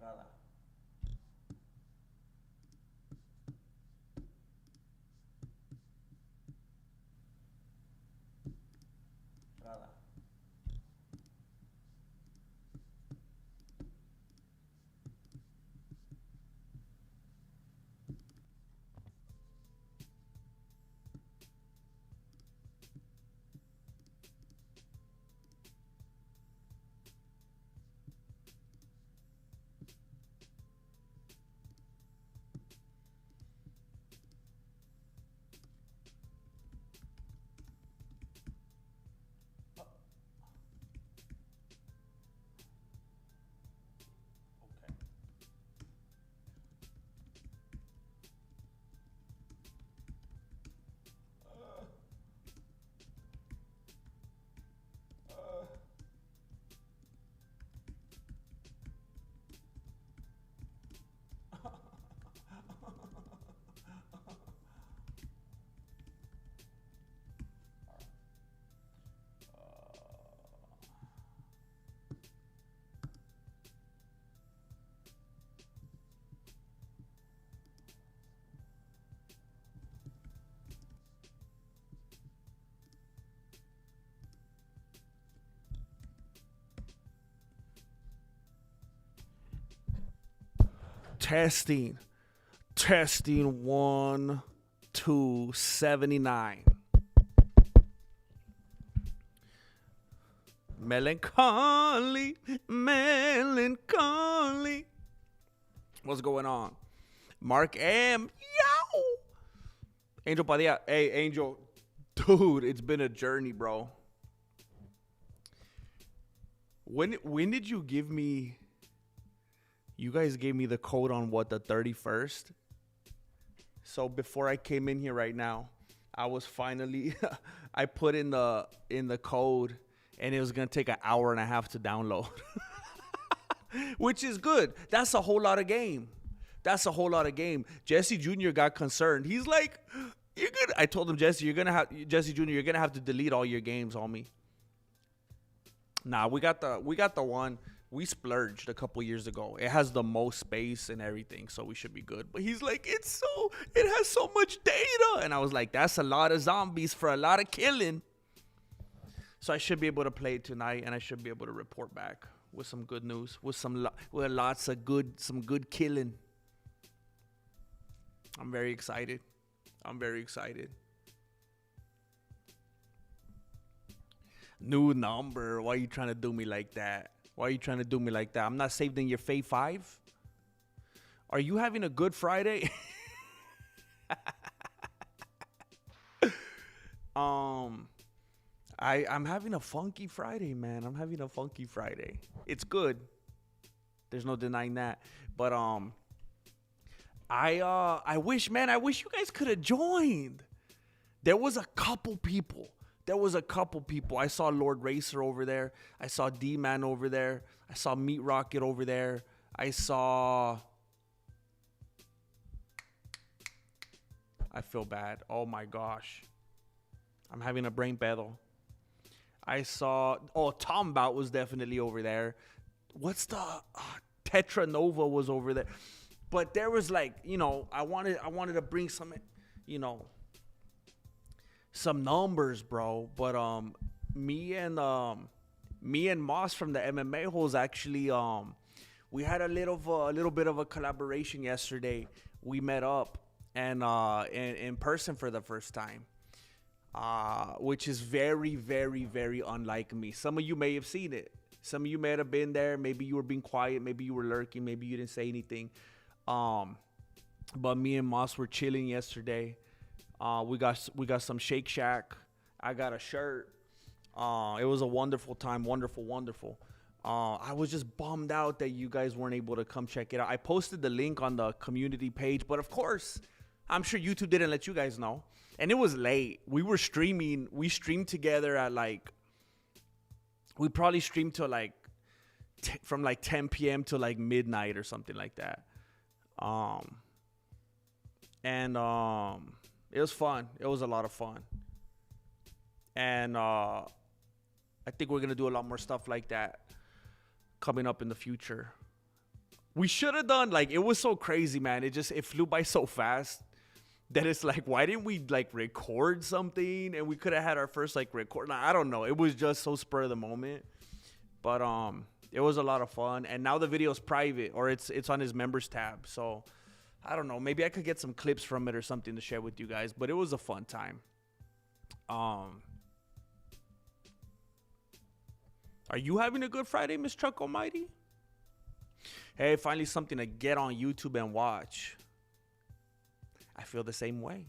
Entrada. Entrada. Okay. Testing. Testing 1, 2, 79. Melancholy, melancholy. What's going on? Mark M. Yo! Angel Padilla. Hey, Angel. Dude, it's been a journey, bro. When did you give me... You guys gave me the code on what, the 31st? So before I came in here right now, I was finally... I put in the code, and it was going to take an hour and a half to download. Which is good. That's a whole lot of game. That's a whole lot of game. Jesse Jr. got concerned. He's like, "You're good." I told him, Jesse Jr., you're gonna have to delete all your games on me. Nah, we got the one. We splurged a couple years ago. It has the most space and everything, so we should be good. But he's like, it has so much data. And I was like, that's a lot of zombies for a lot of killing. So I should be able to play it tonight, and I should be able to report back with some good news, with lots of good killing. I'm very excited. New number. Why are you trying to do me like that? I'm not saved in your Fave 5. Are you having a good Friday? I'm having a funky Friday, man. It's good. There's no denying that. But I wish you guys could have joined. There was a couple people. I saw Lord Racer over there. I saw D-Man over there. I saw Meat Rocket over there. I feel bad. Oh my gosh. I'm having a brain battle. I saw, Tom Bout was definitely over there. What's the Tetra Nova was over there. But there was like, I wanted to bring some, some numbers, bro. But me and Moss from the MMA holes actually we had a little bit of a collaboration yesterday. We met up and in person for the first time. Which is very, very, very unlike me. Some of you may have seen it. Some of you may have been there. Maybe you were being quiet. Maybe you were lurking. Maybe you didn't say anything. But me and Moss were chilling yesterday. We got some Shake Shack. I got a shirt. It was a wonderful time. Wonderful. I was just bummed out that you guys weren't able to come check it out. I posted the link on the community page, but of course, I'm sure YouTube didn't let you guys know. And it was late. We were streaming. We streamed together at we probably streamed till from 10 p.m. to midnight or something like that. And it was fun. It was a lot of fun. And I think we're going to do a lot more stuff like that coming up in the future. We should have done, like, it was so crazy, man. It flew by so fast that it's like, why didn't we like record something and we could have had our first like record? Nah, I don't know. It was just so spur of the moment. But it was a lot of fun. And now the video's private, or it's on his members tab. So I don't know. Maybe I could get some clips from it or something to share with you guys. But it was a fun time. Are you having a good Friday, Miss Truck Almighty? Hey, finally something to get on YouTube and watch. I feel the same way.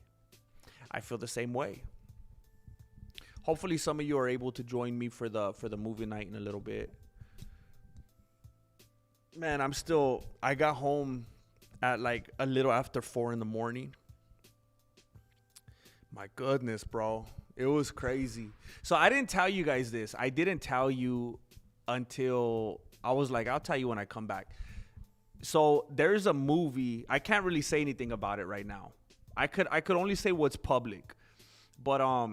Hopefully some of you are able to join me for the movie night in a little bit. Man, I got home at like a little after 4 a.m. My goodness, bro. It was crazy. So I didn't tell you guys this. I didn't tell you until I was like, I'll tell you when I come back. So there's a movie. I can't really say anything about it right now. I could only say what's public. But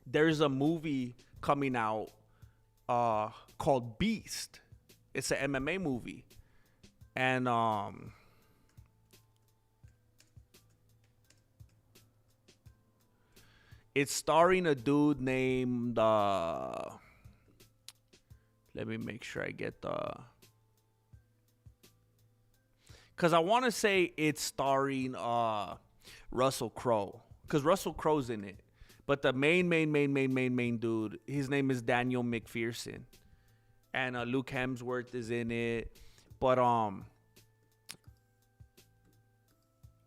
there's a movie coming out called Beast. It's an MMA movie. And it's starring a dude named let me make sure I get because I want to say it's starring Russell Crowe, because Russell Crowe's in it. But the main dude, his name is Daniel McPherson, and Luke Hemsworth is in it. But and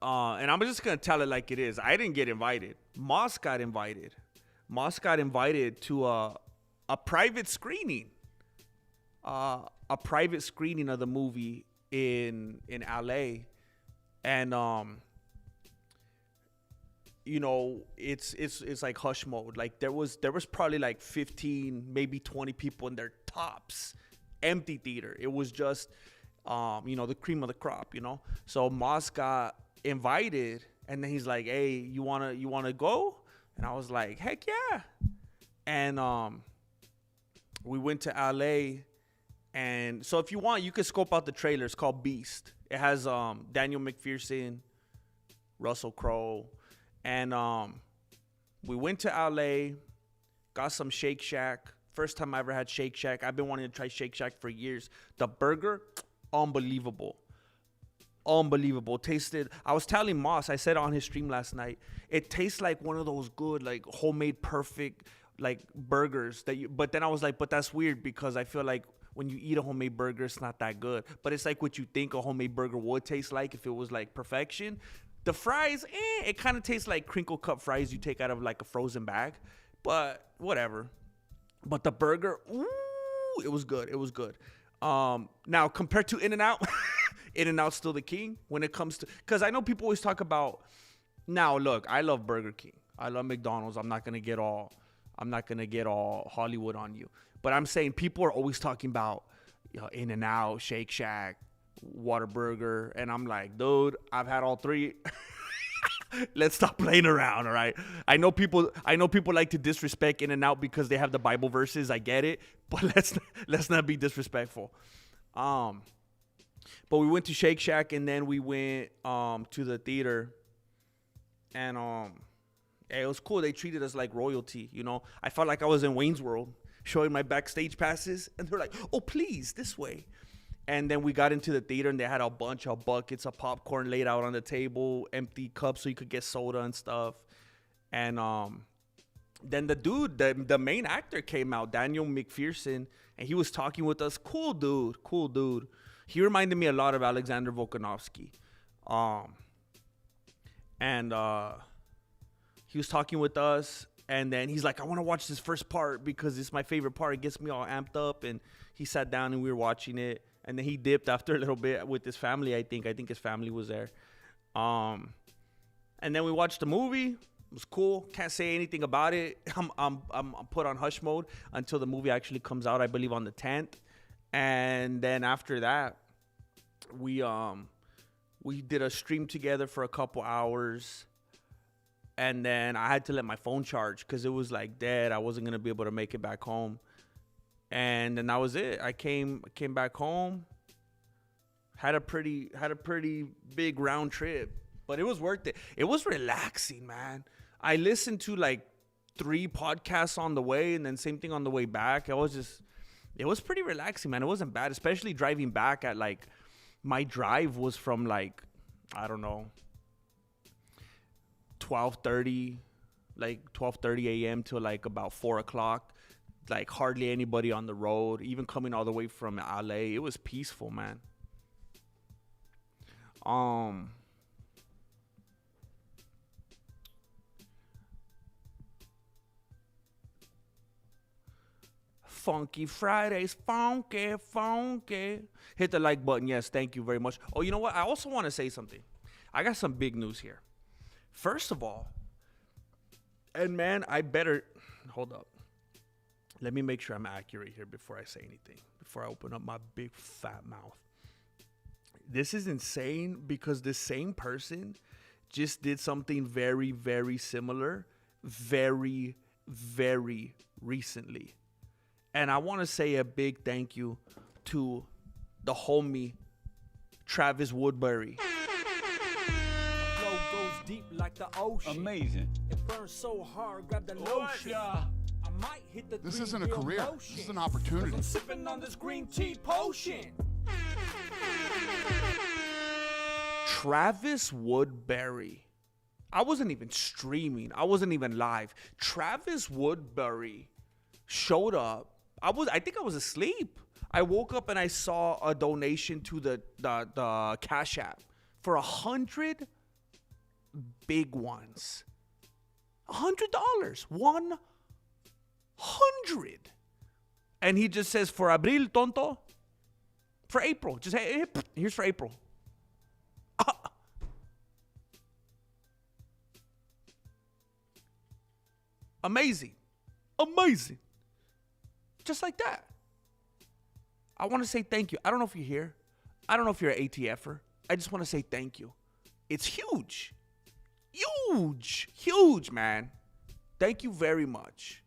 I'm just gonna tell it like it is. I didn't get invited. Moss got invited. Moss got invited to a private screening. A private screening of the movie in LA, and you know, it's like hush mode. Like there was probably like 15, maybe 20 people in their tops, empty theater. It was just you know, the cream of the crop, you know. So Moss got invited, and then he's like, "Hey, you wanna go?" And I was like, "Heck yeah!" And we went to LA. And so if you want, you can scope out the trailer. It's called Beast. It has Daniel McPherson, Russell Crowe, and we went to LA, got some Shake Shack. First time I ever had Shake Shack. I've been wanting to try Shake Shack for years. The burger, unbelievable. Tasted, I was telling Moss, I said on his stream last night, it tastes like one of those good, like homemade perfect like burgers that you, but then I was like, but that's weird, because I feel like when you eat a homemade burger, it's not that good. But it's like what you think a homemade burger would taste like if it was like perfection. The fries, it kind of tastes like crinkle cut fries you take out of like a frozen bag. But whatever. But the burger, ooh, it was good. Now, compared to In-N-Out, In-N-Out's still the king when it comes to... Because I know people always talk about... Now, look, I love Burger King. I love McDonald's. I'm not going to get all Hollywood on you. But I'm saying people are always talking about, you know, In-N-Out, Shake Shack, Whataburger, and I'm like, dude, I've had all three. Let's stop playing around, all right? I know people like to disrespect In-N-Out because they have the Bible verses. I get it, but let's not be disrespectful. But we went to Shake Shack, and then we went to the theater, and it was cool. They treated us like royalty, you know. I felt like I was in Wayne's World, showing my backstage passes, and they're like, "Oh, please, this way." And then we got into the theater, and they had a bunch of buckets of popcorn laid out on the table, empty cups so you could get soda and stuff. And then the dude, the main actor came out, Daniel McPherson, and he was talking with us. Cool dude. He reminded me a lot of Alexander Volkanovski. And he was talking with us. And then he's like, I want to watch this first part because it's my favorite part. It gets me all amped up. And he sat down and we were watching it. And then he dipped after a little bit with his family, I think. I think his family was there. And then we watched the movie. It was cool. Can't say anything about it. I'm put on hush mode until the movie actually comes out, I believe, on the 10th. And then after that, we did a stream together for a couple hours. And then I had to let my phone charge because it was like dead. I wasn't going to be able to make it back home. And then that was it. I came back home, Had a pretty big round trip, but it was worth it. It was relaxing, man. I listened to like 3 podcasts on the way, and then same thing on the way back. It was pretty relaxing, man. It wasn't bad, especially driving back at like, my drive was from like, I don't know, 12:30 a.m. to like about 4 o'clock. Like hardly anybody on the road, even coming all the way from LA. It was peaceful, man. Funky Fridays, funky, funky. Hit the like button. Yes, thank you very much. Oh, you know what? I also want to say something. I got some big news here. First of all, and man, I better hold up. Let me make sure I'm accurate here before I say anything, before I open up my big fat mouth. This is insane because the same person just did something very, very similar, very, very recently. And I want to say a big thank you to the homie, Travis Woodbury. Flow goes deep like the ocean. Amazing. It burns so hard, grab the lotion. I might hit the This isn't a career. This is an opportunity. I'm sipping on this green tea potion. Travis Woodbury. I wasn't even streaming. I wasn't even live. Travis Woodbury showed up. I think I was asleep. I woke up and I saw a donation to the Cash App for 100 big ones. $100. 100. And he just says, for Abril, tonto. For April. Just hey, here's for April. Amazing. Amazing. Just like that. I want to say thank you. I don't know if you're here. I don't know if you're an ATFer. I just want to say thank you. It's huge. Huge. Huge, man. Thank you very much.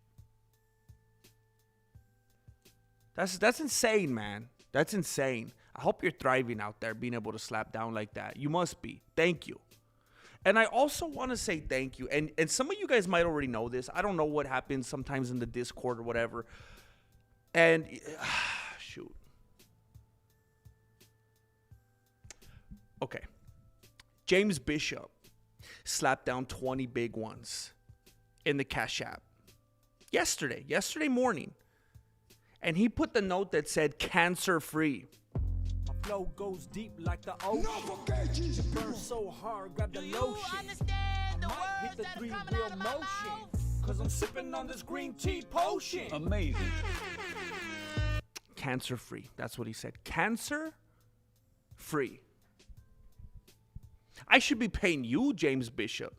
That's insane, man. That's insane. I hope you're thriving out there, being able to slap down like that. You must be. Thank you. And I also want to say thank you. And some of you guys might already know this. I don't know what happens sometimes in the Discord or whatever. And shoot. Okay. James Bishop slapped down 20 big ones in the Cash App yesterday morning. And he put the note that said cancer free. My flow goes deep like the ocean. It burns so hard, grab the lotion. I might hit the 3-wheel motion. Cause I'm sipping on this green tea potion. Amazing. Cancer free. That's what he said. Cancer free. I should be paying you, James Bishop.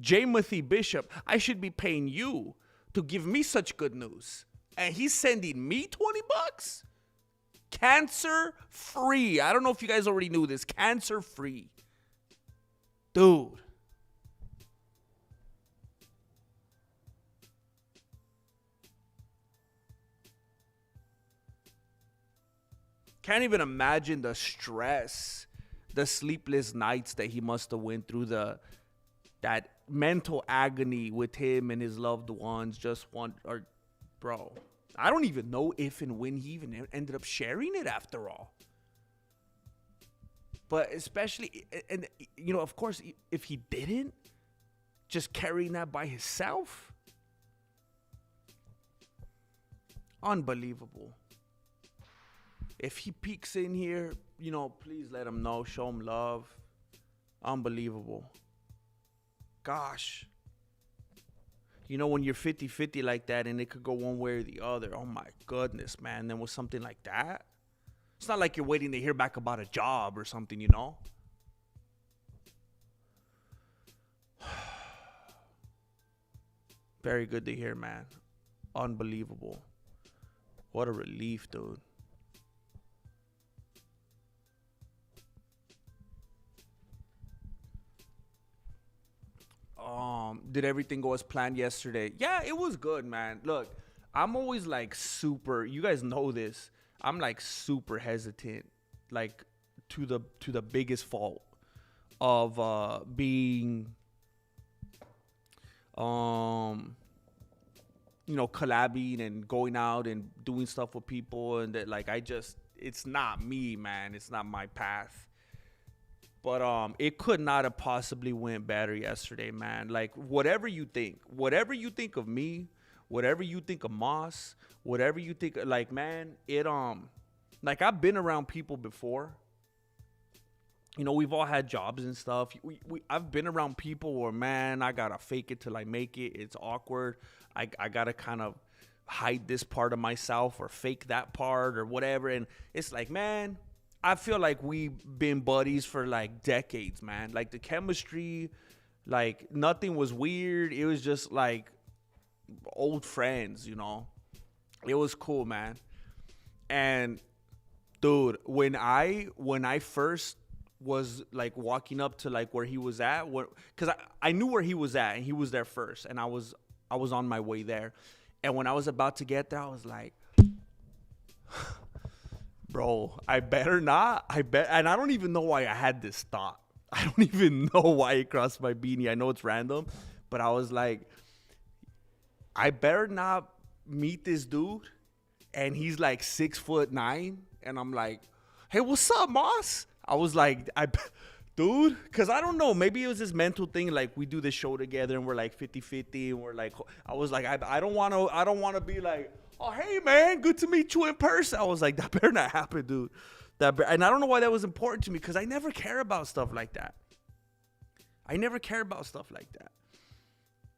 Jamothy Bishop. I should be paying you to give me such good news. And he's sending me $20? Cancer free. I don't know if you guys already knew this. Cancer free. Dude. Can't even imagine the stress, the sleepless nights that he must have went through, that mental agony with him and his loved ones. Bro, I don't even know if and when he even ended up sharing it after all. But especially, and you know, of course, if he didn't, just carrying that by himself. Unbelievable. If he peeks in here, you know, please let him know. Show him love. Unbelievable. Gosh. You know, when you're 50-50 like that and it could go one way or the other. Oh, my goodness, man. Then with something like that, it's not like you're waiting to hear back about a job or something, you know. Very good to hear, man. Unbelievable. What a relief, dude. Did everything go as planned yesterday? Yeah, it was good, man. Look, I'm always like super, you guys know this. I'm like super hesitant. Like to the biggest fault of being collabing and going out and doing stuff with people, and that, like, it's not me, man. It's not my path. But it could not have possibly went better yesterday, man. Like, whatever you think of me, whatever you think of Moss, whatever you think, like, man, like, I've been around people before. We've all had jobs and stuff. I've been around people where, man, I gotta fake it till I make it. It's awkward. I gotta kind of hide this part of myself or fake that part or whatever. And it's like, man, I feel like we've been buddies for like decades, man. Like, the chemistry, like, nothing was weird. It was just like old friends, It was cool, man. And dude, when I first was like walking up to like where he was at, because I knew where he was at and he was there first, and I was on my way there. And when I was about to get there, I was like, bro, I better not. And I don't even know why I had this thought. I don't even know why it crossed my beanie. I know it's random, but I was like, I better not meet this dude, and he's like 6'9", and I'm like, hey, what's up, Moss? I was like, dude, because I don't know, maybe it was this mental thing, like, we do this show together and we're like 50-50, and we're like, I was like, I don't want to be like, oh, hey, man, good to meet you in person. I was like, that better not happen, dude. And I don't know why that was important to me, because I never care about stuff like that.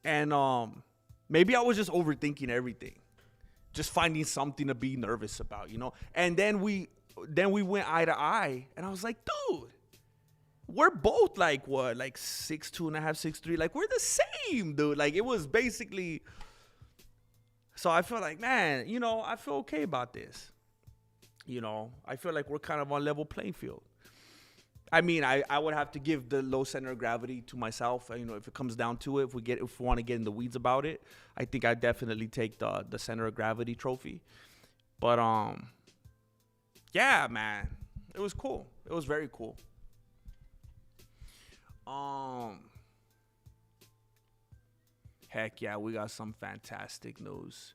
And maybe I was just overthinking everything, just finding something to be nervous about, And then we went eye to eye, and I was like, dude, we're both like, what, like 6'2.5", 6'3", like, we're the same, dude. Like, it was basically. So I feel like, man, I feel okay about this. I feel like we're kind of on level playing field. I mean, I would have to give the low center of gravity to myself. If it comes down to it, if we want to get in the weeds about it, I think I'd definitely take the center of gravity trophy. But yeah, man, it was cool. It was very cool. Heck yeah, we got some fantastic news.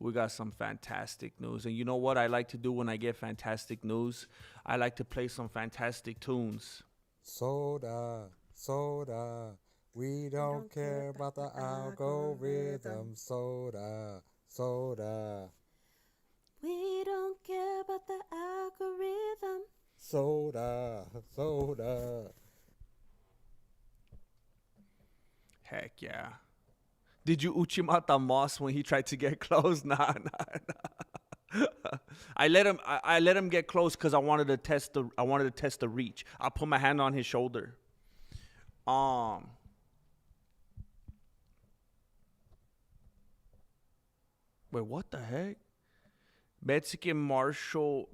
And you know what I like to do when I get fantastic news? I like to play some fantastic tunes. Soda, we don't care about the algorithm. Soda. We don't care about the algorithm. Soda. Heck yeah. Did you Uchimata Moss when he tried to get close? Nah. I let him get close because I wanted to test the reach. I put my hand on his shoulder. Wait, what the heck? Mexican Marshal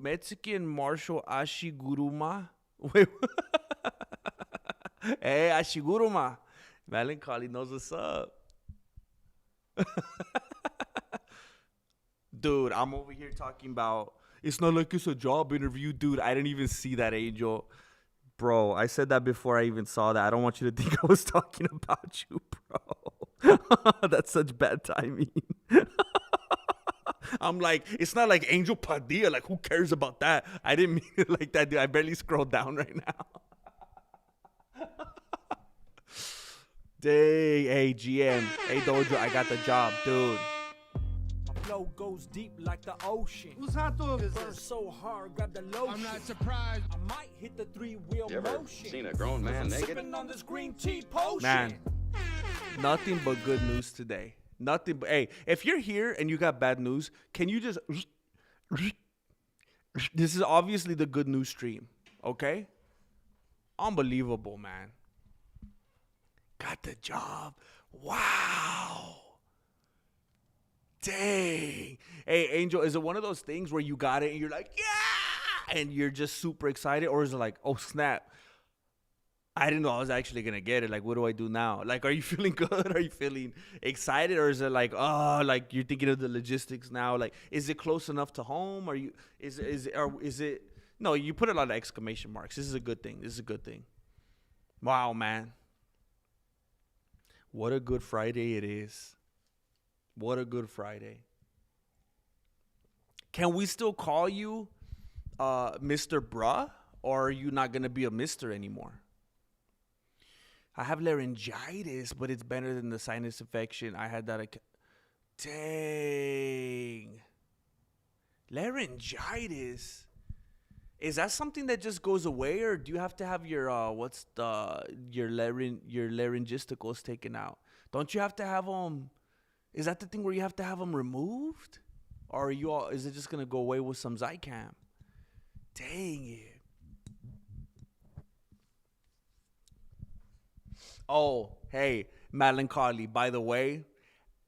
Ashiguruma. Wait. Hey, Ashiguruma. Melancholy knows what's up. Dude, I'm over here talking about, it's not like it's a job interview. Dude, I didn't even see that, Angel. Bro, I said that before I even saw that. I don't want you to think I was talking about you, bro. That's such bad timing. I'm like, it's not like Angel Padilla. Like, who cares about that? I didn't mean it like that, dude. I barely scrolled down right now. Dang, hey, GM. Hey, Dojo, I got the job, dude. My flow goes deep like the ocean. Burn so hard, grab the lotion. I'm not surprised. I might hit the 3-wheel You ever motion. seen a grown man I'm naked? sipping on this green tea potion. Man, nothing but good news today. Nothing but, hey, if you're here and you got bad news, can you just, this is obviously the good news stream, okay? Unbelievable, man. Got the job. Wow. Dang. Hey, Angel, is it one of those things where you got it and you're like, yeah, and you're just super excited? Or is it like, oh, snap, I didn't know I was actually going to get it. Like, what do I do now? Like, are you feeling good? Are you feeling excited? Or is it like, oh, like you're thinking of the logistics now? Like, is it close enough to home? Is it No, you put a lot of exclamation marks. This is a good thing. This is a good thing. Wow, man. What a good Friday it is. What a good Friday. Can we still call you Mr. Bruh? Or are you not going to be a Mr. anymore? I have laryngitis, but it's better than the sinus infection. I had that. Dang. Laryngitis. Is that something that just goes away, or do you have to have your your laryngisticals taken out? Don't you have to have them? Is that the thing where you have to have them removed, or is it just gonna go away with some Zycam? Dang it! Oh, hey, melancholy. By the way,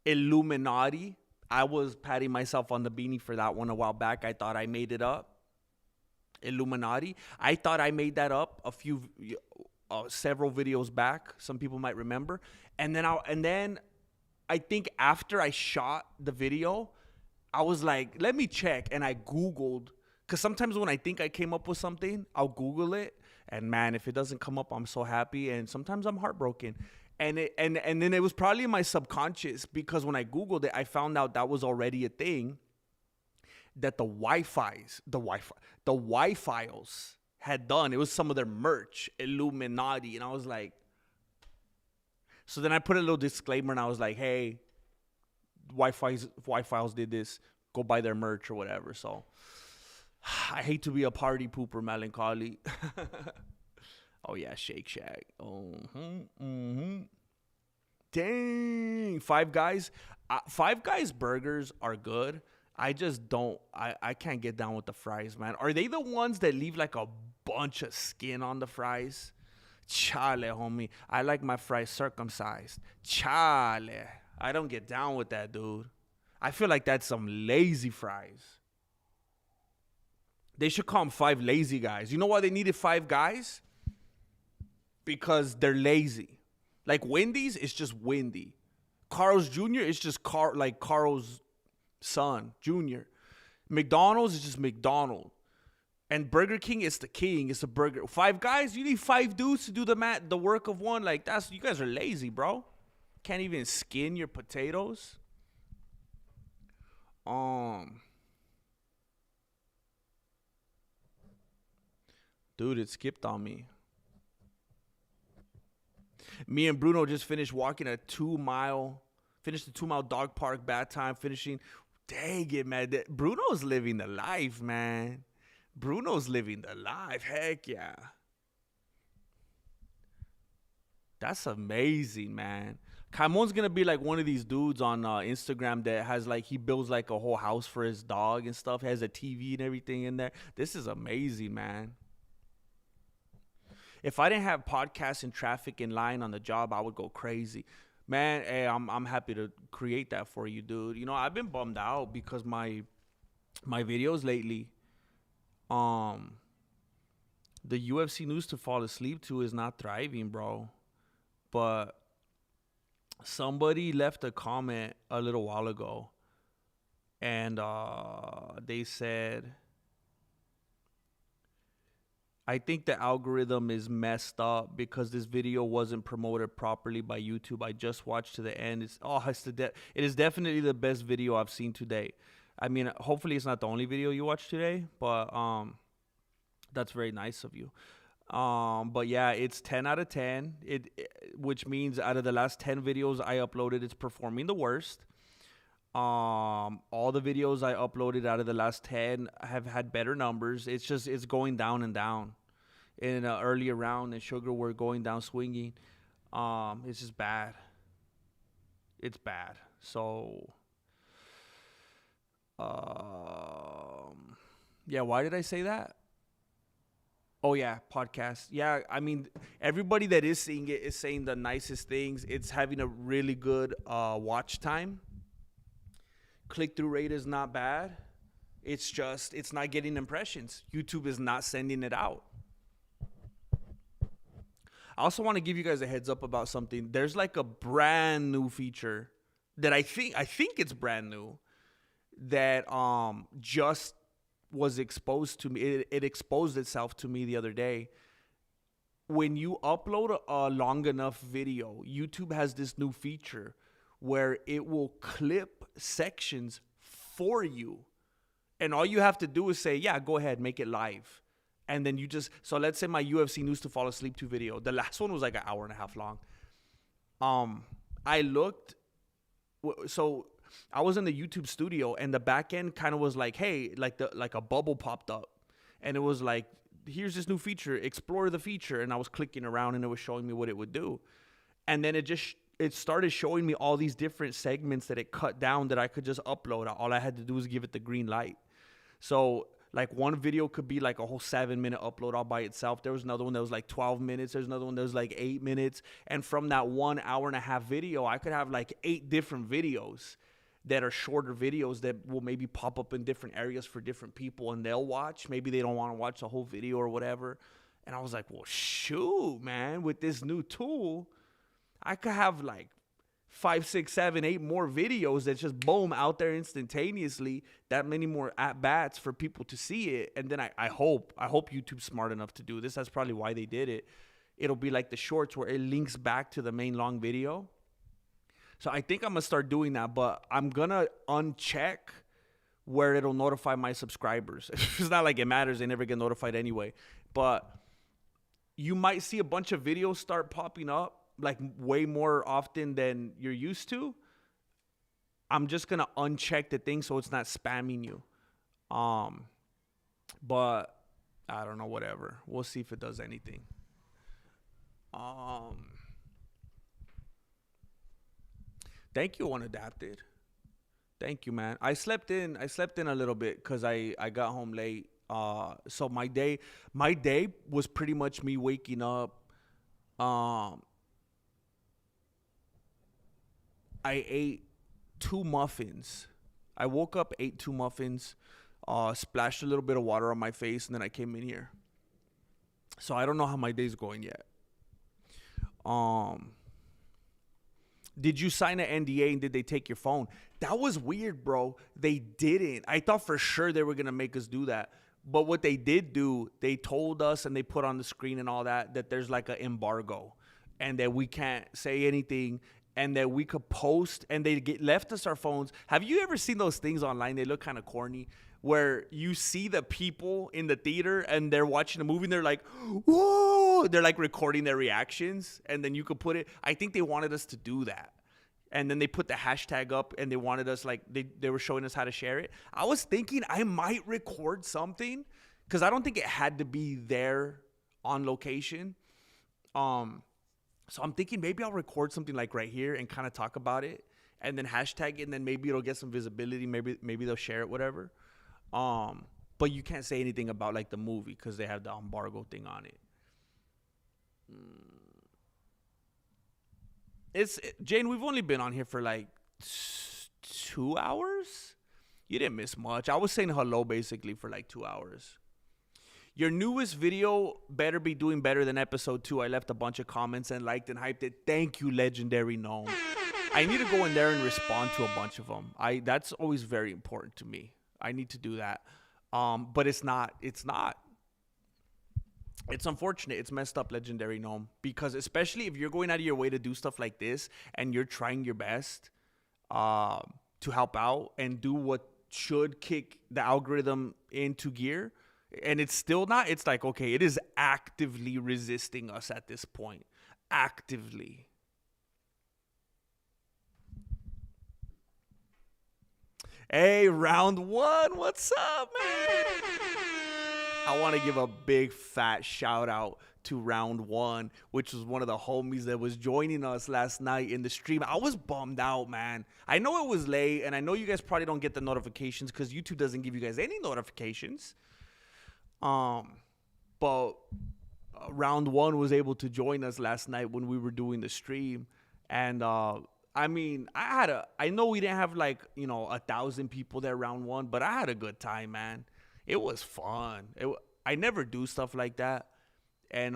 Illuminati. I was patting myself on the beanie for that one a while back. I thought I made it up. Illuminati. I thought I made that up several videos back. Some people might remember. And then I think after I shot the video, I was like, let me check. And I Googled, because sometimes when I think I came up with something, I'll Google it. And man, if it doesn't come up, I'm so happy. And sometimes I'm heartbroken. And then it was probably in my subconscious, because when I Googled it, I found out that was already a thing that the Wi-Files had done. It was some of their merch, Illuminati. And I was like, so then I put a little disclaimer and I was like, hey, Wi-Files did this. Go buy their merch or whatever. So I hate to be a party pooper, melancholy. Oh, yeah, Shake Shack. Dang. Five Guys. Five Guys burgers are good. I just don't. I can't get down with the fries, man. Are they the ones that leave like a bunch of skin on the fries? Chale, homie. I like my fries circumcised. Chale. I don't get down with that, dude. I feel like that's some lazy fries. They should call them Five Lazy Guys. You know why they needed Five Guys? Because they're lazy. Like Wendy's, it's just Wendy. Carl's Jr., it's just Carl's son, Jr. McDonald's is just McDonald. And Burger King is the king. It's a burger. Five Guys, you need 5 dudes to do the work of one. Like, you guys are lazy, bro. Can't even skin your potatoes. Dude, it skipped on me. Me and Bruno just finished walking a 2-mile, finished the 2-mile dog park bath time, finishing. Dang it, man. Bruno's living the life, man. Bruno's living the life. Heck yeah. That's amazing, man. Caimon's going to be like one of these dudes on Instagram that has like, he builds like a whole house for his dog and stuff. Has a TV and everything in there. This is amazing, man. If I didn't have podcasts and traffic in line on the job, I would go crazy. Man, hey, I'm happy to create that for you, dude. You know, I've been bummed out because my videos lately, the UFC news to fall asleep to is not thriving, bro. But somebody left a comment a little while ago, and they said, I think the algorithm is messed up because this video wasn't promoted properly by YouTube. I just watched to the end. It is definitely the best video I've seen today. I mean, hopefully it's not the only video you watched today, but that's very nice of you. But yeah, it's 10 out of 10, which means out of the last 10 videos I uploaded, it's performing the worst. All the videos I uploaded out of the last 10 have had better numbers. It's going down and down. In an earlier round, and Sugar were going down swinging. It's just bad. It's bad. So, yeah, why did I say that? Oh, yeah, podcast. Yeah, I mean, everybody that is seeing it is saying the nicest things. It's having a really good watch time. Click-through rate is not bad. It's just, it's not getting impressions. YouTube is not sending it out. I also want to give you guys a heads up about something. There's like a brand new feature that I think it's brand new that just was exposed to me. It exposed itself to me the other day. When you upload a long enough video, YouTube has this new feature where it will clip sections for you. And all you have to do is say, yeah, go ahead, make it live. And then you just, so let's say my UFC News to Fall Asleep to video. The last one was like an hour and a half long. I looked, so I was in the YouTube studio and the back end kind of was like, hey, like a bubble popped up. And it was like, here's this new feature, explore the feature. And I was clicking around and it was showing me what it would do. And then it started showing me all these different segments that it cut down that I could just upload. All I had to do was give it the green light. So like one video could be like a whole 7-minute upload all by itself. There was another one that was like 12 minutes. There's another one that was like 8 minutes. And from that 1 hour and a half video, I could have like 8 different videos that are shorter videos that will maybe pop up in different areas for different people and they'll watch. Maybe they don't want to watch the whole video or whatever. And I was like, well, shoot, man, with this new tool, I could have like 5, 6, 7, 8 more videos that just boom out there instantaneously, that many more at-bats for people to see it. And then I hope YouTube's smart enough to do this. That's probably why they did it. It'll be like the shorts where it links back to the main long video. So I think I'm going to start doing that, but I'm going to uncheck where it'll notify my subscribers. It's not like it matters. They never get notified anyway. But you might see a bunch of videos start popping up like way more often than you're used to. I'm just going to uncheck the thing so it's not spamming you. But I don't know, whatever. We'll see if it does anything. Thank you, Unadapted. Thank you, man. I slept in a little bit because I got home late. So my day was pretty much me waking up. I ate 2 muffins. I woke up, ate 2 muffins, splashed a little bit of water on my face, and then I came in here. So I don't know how my day's going yet. Did you sign an NDA and did they take your phone? That was weird, bro. They didn't. I thought for sure they were going to make us do that. But what they did do, they told us and they put on the screen and all that there's like an embargo and that we can't say anything and that we could post, and they left us our phones. Have you ever seen those things online? They look kind of corny, where you see the people in the theater and they're watching a movie and they're like, whoa, they're like recording their reactions, and then you could put it. I think they wanted us to do that. And then they put the hashtag up and they wanted us, like, they were showing us how to share it. I was thinking I might record something because I don't think it had to be there on location. So I'm thinking maybe I'll record something like right here and kind of talk about it and then hashtag it, and then maybe it'll get some visibility. Maybe they'll share it, whatever. But you can't say anything about like the movie because they have the embargo thing on it. Jane, we've only been on here for like 2 hours. You didn't miss much. I was saying hello basically for like 2 hours. Your newest video better be doing better than episode 2. I left a bunch of comments and liked and hyped it. Thank you, Legendary Gnome. I need to go in there and respond to a bunch of them. That's always very important to me. I need to do that. But it's not. It's unfortunate. It's messed up, Legendary Gnome. Because especially if you're going out of your way to do stuff like this and you're trying your best to help out and do what should kick the algorithm into gear, and it's still not, it's like, okay, it is actively resisting us at this point. Actively. Hey, round 1, what's up, man? I want to give a big fat shout out to round 1, which was one of the homies that was joining us last night in the stream. I was bummed out, man. I know it was late, and I know you guys probably don't get the notifications because YouTube doesn't give you guys any notifications. But round 1 was able to join us last night when we were doing the stream. And, I mean, I know we didn't have like, 1,000 people there round 1, but I had a good time, man. It was fun. I never do stuff like that. And,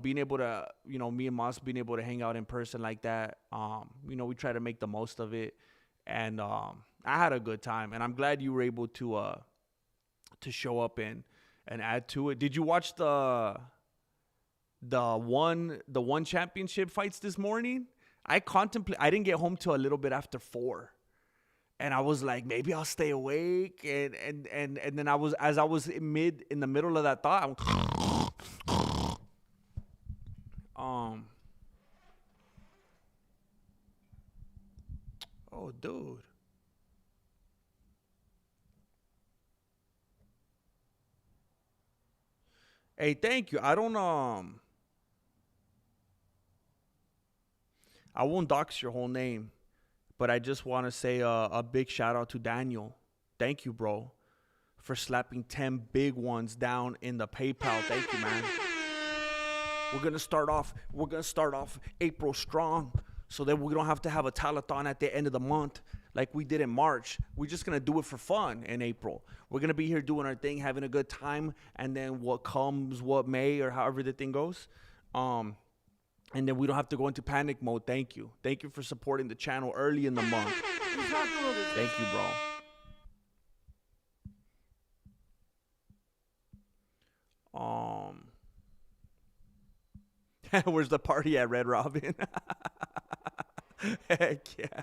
being able to, me and Moss being able to hang out in person like that, we try to make the most of it. And, I had a good time, and I'm glad you were able to show up and add to it. Did you watch the one championship fights this morning? I didn't get home till a little bit after 4. And I was like, maybe I'll stay awake. And then I was in the middle of that thought. Oh, dude. Hey, thank you. I won't dox your whole name, but I just want to say a big shout out to Daniel. Thank you, bro, for slapping 10 big ones down in the PayPal. Thank you, man. We're gonna start off April strong, so that we don't have to have a telethon at the end of the month like we did in March. We're just gonna do it for fun in April. We're gonna be here doing our thing, having a good time, and then what comes, what may, or however the thing goes. And then we don't have to go into panic mode. Thank you for supporting the channel early in the month. Thank you, bro. Where's the party at, Red Robin? Heck yeah.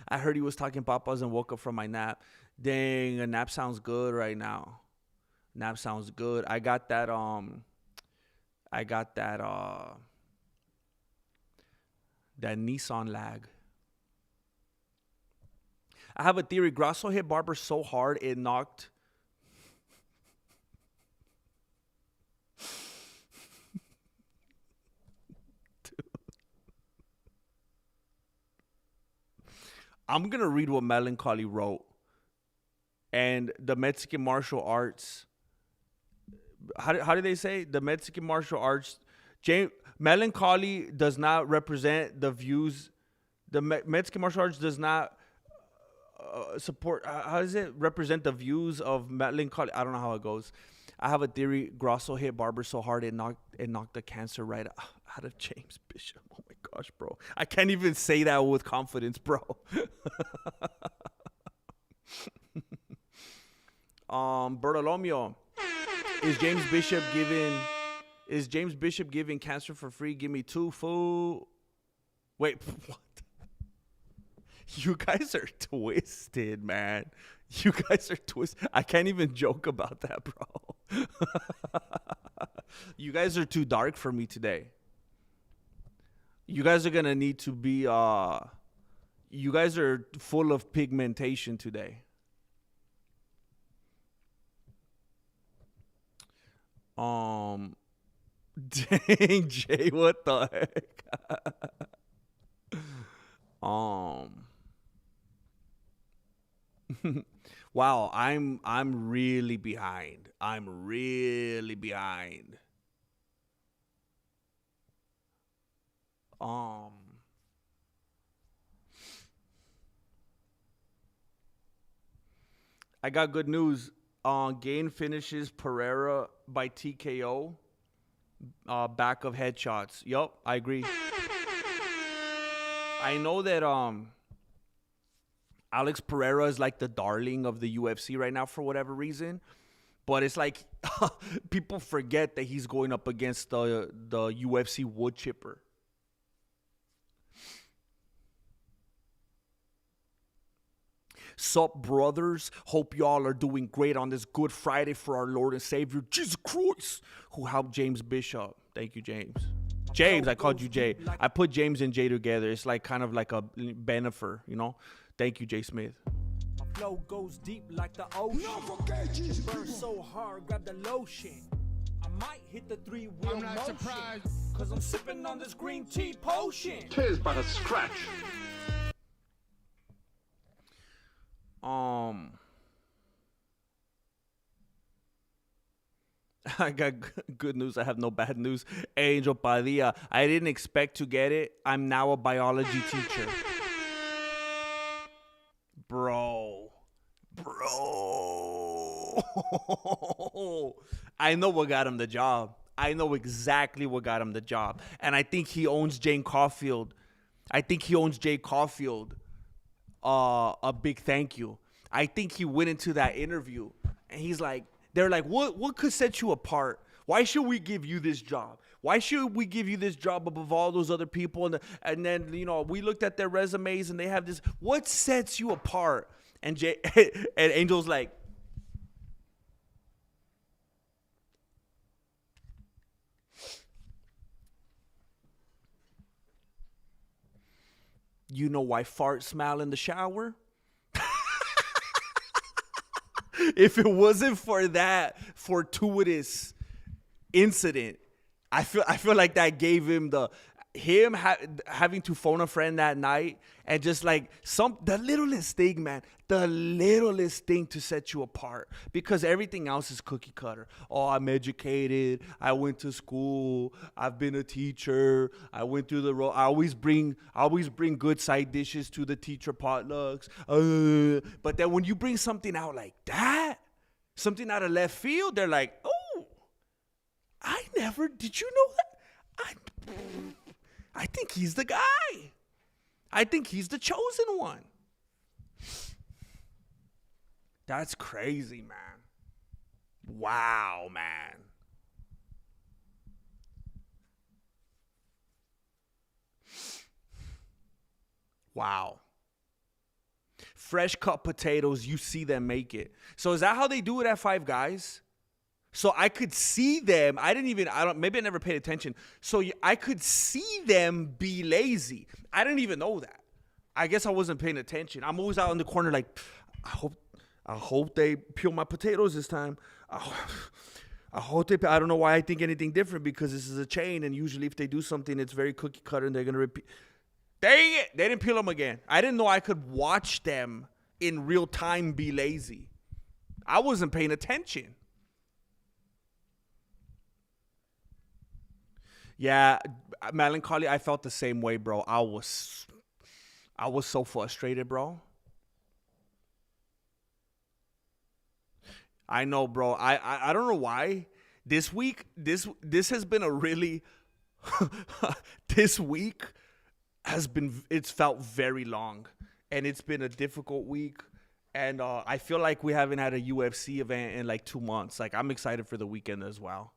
I heard he was talking papas and woke up from my nap. Dang, a nap sounds good right now. Nap sounds good. I got that Nissan lag. I have a theory. Grasso hit Barber so hard it knocked. I'm going to read what Melancholy wrote. And the Mexican martial arts. How do they say? The Mexican martial arts. Melancholy does not represent the views. The Mexican martial arts does not support. How does it represent the views of Melancholy? I don't know how it goes. I have a theory. Grasso hit Barber so hard it knocked the cancer right out of James Bishop. Oh my gosh, bro. I can't even say that with confidence, bro. Bertolomeo. Is James Bishop giving cancer for free? Give me 2 food. Wait, what? You guys are twisted, man. You guys are twisted. I can't even joke about that, bro. You guys are too dark for me today. You guys are going to need to be, you guys are full of pigmentation today. Dang, Jay, what the heck? Wow, I'm really behind. I'm really behind. I got good news. Gain finishes Pereira by TKO. Back of headshots. Yup, I agree. I know that Alex Pereira is like the darling of the UFC right now for whatever reason. But it's like people forget that he's going up against the UFC wood chipper. Sup, brothers? Hope y'all are doing great on this Good Friday for our Lord and Savior, Jesus Christ, who helped James Bishop. Thank you, James. James, I called you Jay. I put James and Jay together. It's like kind of like a benefer, you know? Thank you, Jay Smith. My flow goes deep like the ocean. Burn so hard, grab the lotion. I might hit the 3-wheel motion. I'm not surprised, cause I'm sipping on this green tea potion. Tis but a scratch. I got good news. I have no bad news. Angel Padilla. I didn't expect to get it. I'm now a biology teacher. Bro. I know what got him the job. I know exactly what got him the job. And I think he owns Jane Caulfield. A big thank you. I think he went into that interview and he's like, They're like, what could set you apart? Why should we give you this job? Why should we give you this job above all those other people? And then, you know, we looked at their resumes and they have this. What sets you apart? And and Angel's like, you know why farts smell in the shower? If it wasn't for that fortuitous incident, I feel like that gave him having to phone a friend that night and just like the littlest thing, man, the littlest thing to set you apart, because everything else is cookie cutter. Oh, I'm educated. I went to school. I've been a teacher. I went through the road. I always bring good side dishes to the teacher potlucks. But then when you bring something out like that, something out of left field, they're like, oh, did you know that? I think he's the guy. I think he's the chosen one. That's crazy, man. Wow, man. Wow. Fresh cut potatoes, you see them make it. So is that how they do it at Five Guys? So I could see them. Maybe I never paid attention. So I could see them be lazy. I didn't even know that. I guess I wasn't paying attention. I'm always out in the corner like, I hope they peel my potatoes this time. I don't know why I think anything different, because this is a chain, and usually if they do something, it's very cookie cutter and they're going to repeat. Dang it. They didn't peel them again. I didn't know I could watch them in real time be lazy. I wasn't paying attention. Yeah, Melancholy, I felt the same way, bro. I was so frustrated, bro. I know, bro. I don't know why. This week, this has been a really this week it's felt very long, and it's been a difficult week, and I feel like we haven't had a UFC event in like 2 months. Like, I'm excited for the weekend as well.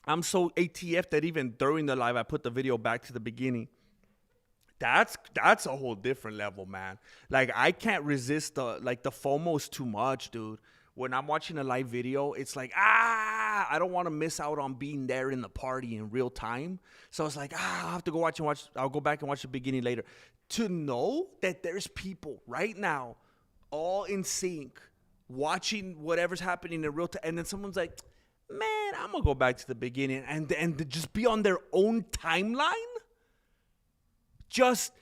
I'm so ATF that even during the live, I put the video back to the beginning. That's a whole different level, man. Like, I can't resist the FOMO's too much, dude. When I'm watching a live video, it's like, I don't want to miss out on being there in the party in real time. So it's like, I'll have to go watch. I'll go back and watch the beginning later. To know that there's people right now all in sync watching whatever's happening in real time, and then someone's like, man, I'm going to go back to the beginning, and just be on their own timeline. Just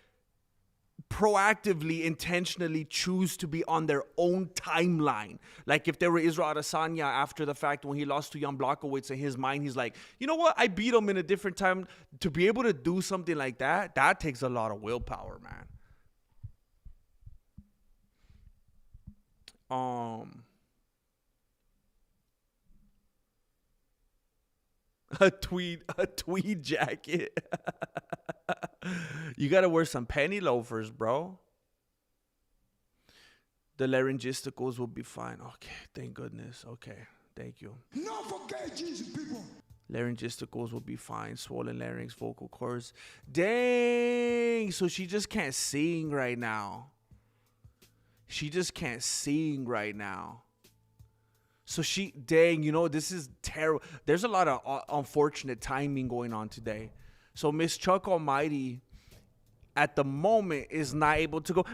proactively, intentionally choose to be on their own timeline. Like if there were Israel Adesanya after the fact when he lost to Jan Blachowicz, in his mind, he's like, you know what? I beat him in a different time. To be able to do something like that, that takes a lot of willpower, man. A tweed jacket. You gotta wear some penny loafers, bro. The laryngisticals will be fine. Okay, thank goodness. Okay, thank you. No forget Jesus, people. Laryngisticals will be fine. Swollen larynx, vocal cords. Dang. So she just can't sing right now. She just can't sing right now. So dang, you know, this is terrible. There's a lot of unfortunate timing going on today. So Miss Chuck Almighty, at the moment, is not able to go.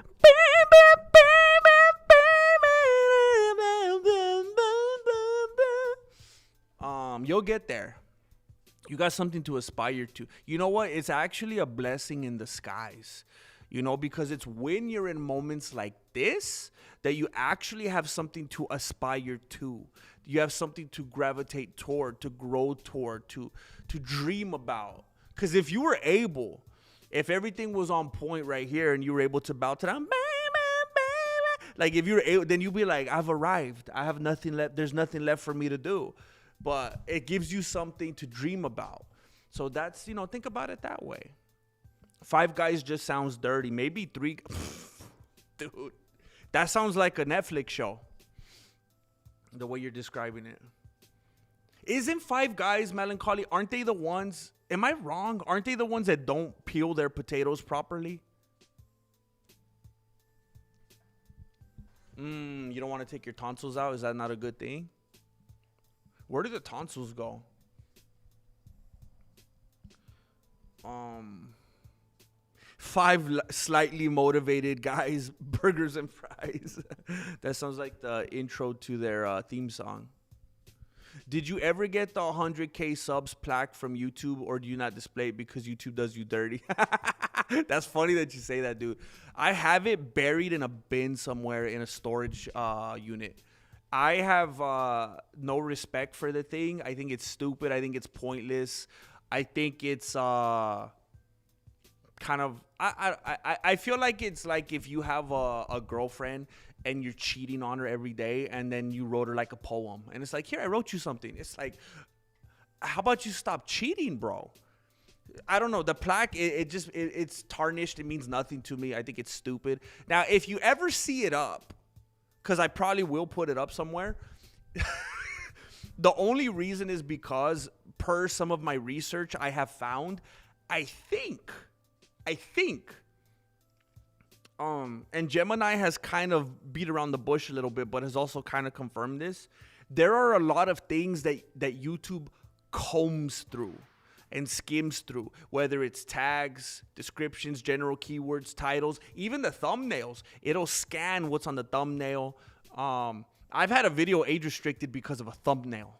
You'll get there. You got something to aspire to. You know what? It's actually a blessing in disguise. You know, because it's when you're in moments like this that you actually have something to aspire to. You have something to gravitate toward, to grow toward, to dream about. Because if you were able, if everything was on point right here and you were able to bow to them, like if you were able, then you'd be like, I've arrived. I have nothing left. There's nothing left for me to do. But it gives you something to dream about. So that's, you know, think about it that way. Five Guys just sounds dirty. Maybe three. Dude, That sounds like a Netflix show. The way you're describing it. Isn't Five Guys melancholy? Aren't they the ones? Am I wrong? Aren't they the ones that don't peel their potatoes properly? You don't want to take your tonsils out? Is that not a good thing? Where do the tonsils go? Five slightly motivated guys, burgers and fries. That sounds like the intro to their theme song. Did you ever get the 100K subs plaque from YouTube, or do you not display it because YouTube does you dirty? That's funny that you say that, dude. I have it buried in a bin somewhere in a storage unit. I have no respect for the thing. I think it's stupid. I think it's pointless. I think it's kind of... I feel like it's like if you have a girlfriend and you're cheating on her every day, and then you wrote her like a poem, and it's like, here, I wrote you something. It's like, how about you stop cheating, bro? I don't know. The plaque, it's tarnished. It means nothing to me. I think it's stupid. Now, if you ever see it up, because I probably will put it up somewhere, the only reason is because, per some of my research, I have found, I think, and Gemini has kind of beat around the bush a little bit, but has also kind of confirmed this. There are a lot of things that YouTube combs through and skims through, whether it's tags, descriptions, general keywords, titles, even the thumbnails. It'll scan what's on the thumbnail. I've had a video age restricted because of a thumbnail.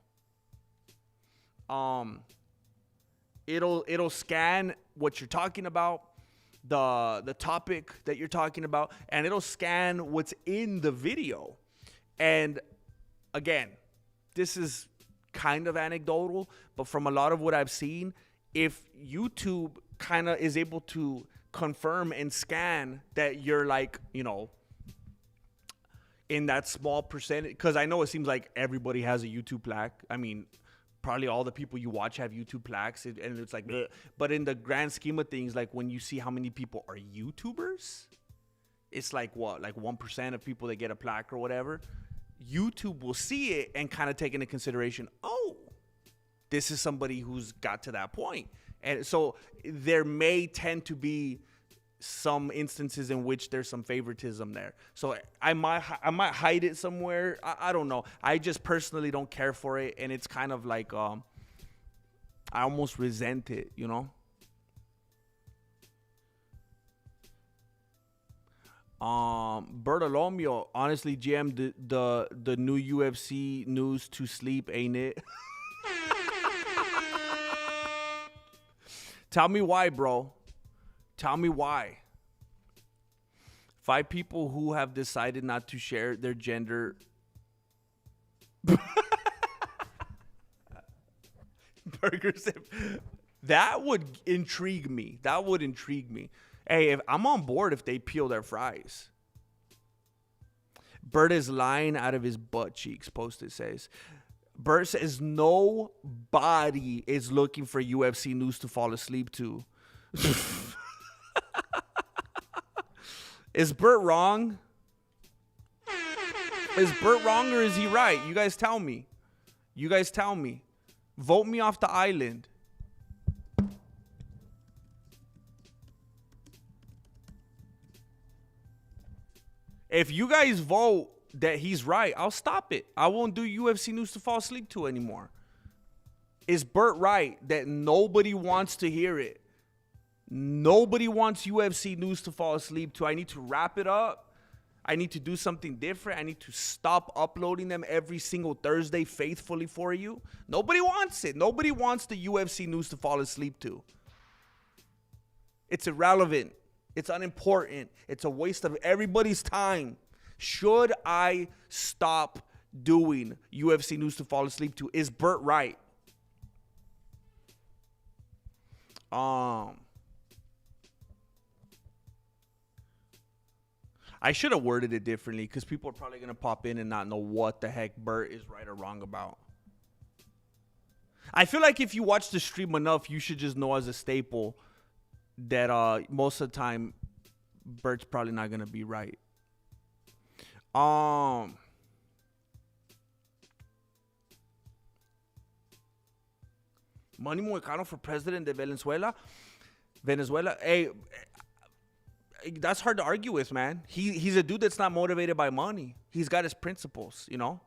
It'll scan what you're talking about, the topic that you're talking about, and it'll scan what's in the video. And again, this is kind of anecdotal, but from a lot of what I've seen, if YouTube kind of is able to confirm and scan that you're like, you know, in that small percentage, because I know it seems like everybody has a YouTube plaque. I mean, probably all the people you watch have YouTube plaques, and it's like, bleh. But in the grand scheme of things, like when you see how many people are YouTubers, it's like what, like 1% of people that get a plaque or whatever. YouTube will see it and kind of take into consideration, oh, this is somebody who's got to that point. And so there may tend to be some instances in which there's some favoritism there. So I might hide it somewhere. I don't know. I just personally don't care for it, and it's kind of like I almost resent it, you know. Bertolomeo, honestly, GM, the new UFC news to sleep, ain't it? Tell me why, bro. Tell me why. 5 people who have decided not to share their gender. Burgers. That would intrigue me. That would intrigue me. Hey, if I'm on board if they peel their fries. Bert is lying out of his butt cheeks, Post-it says. Bert says nobody is looking for UFC news to fall asleep to. Is Bert wrong? Is Bert wrong or is he right? You guys tell me. You guys tell me. Vote me off the island. If you guys vote that he's right, I'll stop it. I won't do UFC news to fall asleep to anymore. Is Bert right that nobody wants to hear it? Nobody wants UFC news to fall asleep to. I need to wrap it up. I need to do something different. I need to stop uploading them every single Thursday faithfully for you. Nobody wants it. Nobody wants the UFC news to fall asleep to. It's irrelevant. It's unimportant. It's a waste of everybody's time. Should I stop doing UFC news to fall asleep to? Is Bert right? I should have worded it differently because people are probably going to pop in and not know what the heck Bert is right or wrong about. I feel like if you watch the stream enough, you should just know as a staple that most of the time, Bert's probably not going to be right. Manny Moicano for president of Venezuela. Hey, that's hard to argue with, man. He's a dude that's not motivated by money. He's got his principles, you know.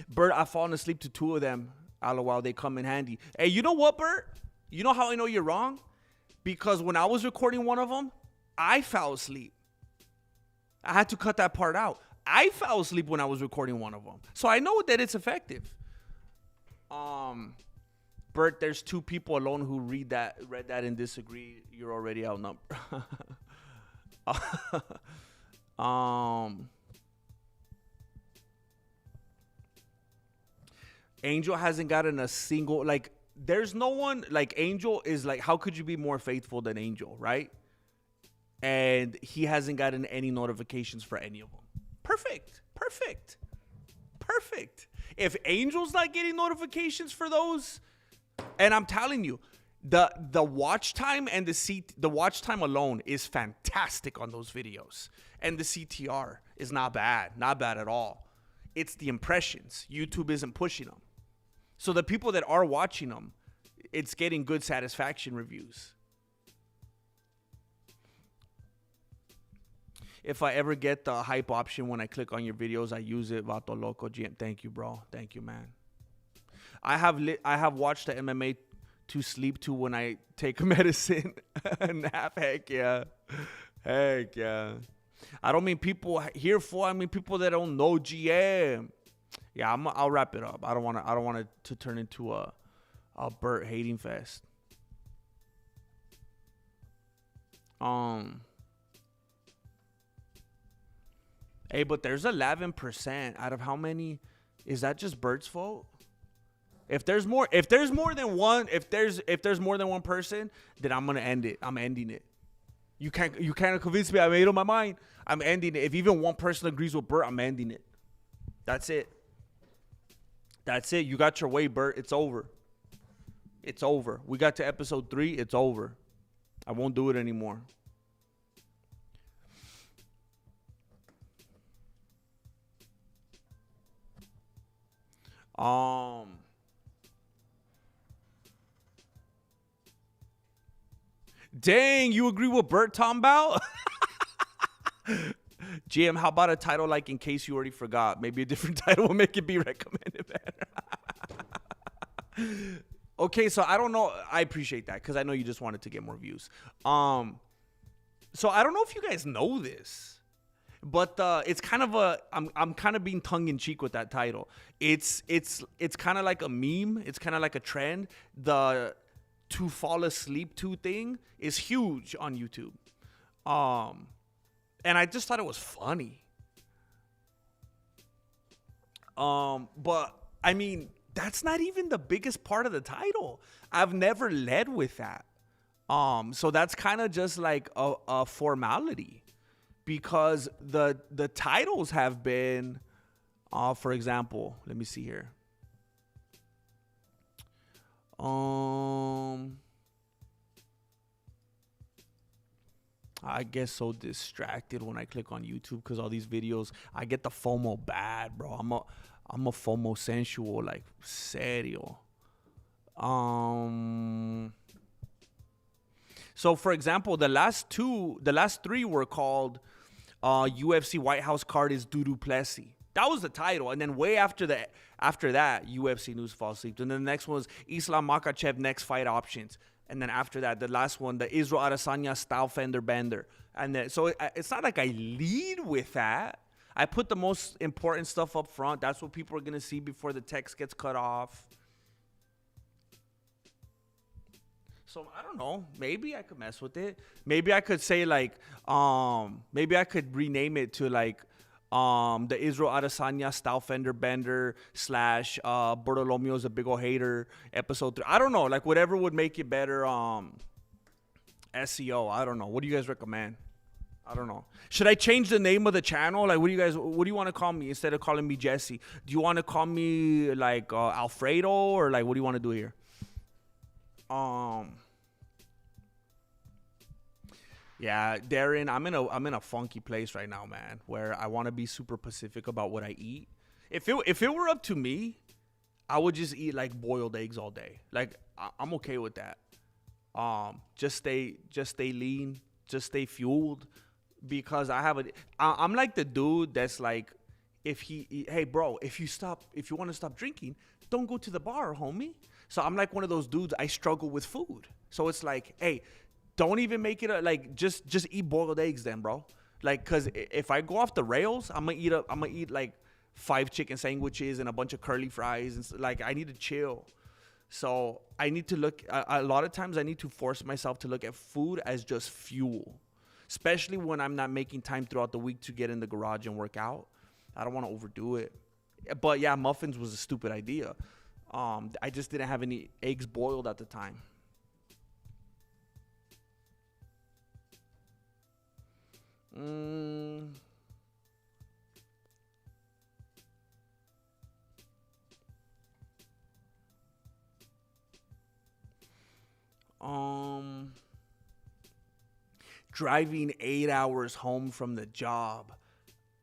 Bert, I've fallen asleep to 2 of them. LOL, they come in handy. Hey, you know what, Bert? You know how I know you're wrong? Because when I was recording one of them, I fell asleep. I had to cut that part out. I fell asleep when I was recording one of them. So I know that it's effective. Bert, there's 2 people alone who read that and disagree. You're already outnumbered. Angel hasn't gotten a single, like, there's no one, like, Angel is like, how could you be more faithful than Angel, right? And he hasn't gotten any notifications for any of them. Perfect. If Angel's not getting notifications for those, and I'm telling you, the watch time and the watch time alone is fantastic on those videos, and the CTR is not bad at all. It's the impressions. YouTube isn't pushing them, so the people that are watching them, it's getting good satisfaction reviews. If I ever get the hype option when I click on your videos, I use it. Vato Loco GM. Thank you, bro. Thank you, man. I have watched the MMA to sleep to when I take medicine. Nap. Heck yeah. I don't mean people here for. I mean people that don't know GM. Yeah, I'll wrap it up. I don't want it to turn into a Burt hating fest. Hey, but there's 11% out of how many? Is that just Bert's fault? If there's more than one person, then I'm gonna end it. I'm ending it. You can't convince me. I made up my mind. I'm ending it. If even one person agrees with Bert, I'm ending it. That's it. You got your way, Bert. It's over. We got to episode 3. It's over. I won't do it anymore. Dang, you agree with Bert Tombow? GM, how about a title like In Case You Already Forgot? Maybe a different title will make it be recommended better. Okay, so I don't know. I appreciate that because I know you just wanted to get more views. So I don't know if you guys know this. But it's kind of I'm kind of being tongue in cheek with that title. It's kind of like a meme. It's kind of like a trend. The to fall asleep to thing is huge on YouTube. And I just thought it was funny. But I mean, that's not even the biggest part of the title. I've never led with that. So that's kind of just like a formality. Because the titles have been, for example, let me see here. I get so distracted when I click on YouTube because all these videos, I get the FOMO bad, bro. I'm a FOMO sensual, like serio. So for example, the last 3 were called UFC White House card is Dudu Plessis. That was the title. And then way after that, UFC news falls asleep. And then the next one was Islam Makhachev next fight options. And then after that, the last one, the Israel Adesanya style fender bender. And then, so it's not like I lead with that. I put the most important stuff up front. That's what people are going to see before the text gets cut off. So I don't know. Maybe I could mess with it. Maybe I could say like, maybe I could rename it to like, the Israel Adesanya style fender bender / Bertolomeo a big ol' hater episode 3. I don't know. Like whatever would make it better. SEO. I don't know. What do you guys recommend? I don't know. Should I change the name of the channel? Like, what do you want to call me instead of calling me Jesse? Do you want to call me like Alfredo or like what do you want to do here? Yeah, Darren, I'm in a funky place right now, man, where I want to be super specific about what I eat. If it were up to me, I would just eat like boiled eggs all day. Like I'm okay with that. Just stay lean, just stay fueled, because I'm like the dude that's like, hey bro, if you want to stop drinking, don't go to the bar, homie. So I'm like one of those dudes. I struggle with food, so it's like, hey, don't even make it like just eat boiled eggs then, bro. Like, cause if I go off the rails, I'm gonna eat like 5 chicken sandwiches and a bunch of curly fries, and like I need to chill. So I need to look, a lot of times I need to force myself to look at food as just fuel, especially when I'm not making time throughout the week to get in the garage and work out. I don't want to overdo it. But yeah, muffins was a stupid idea. I just didn't have any eggs boiled at the time. Driving 8 hours home from the job,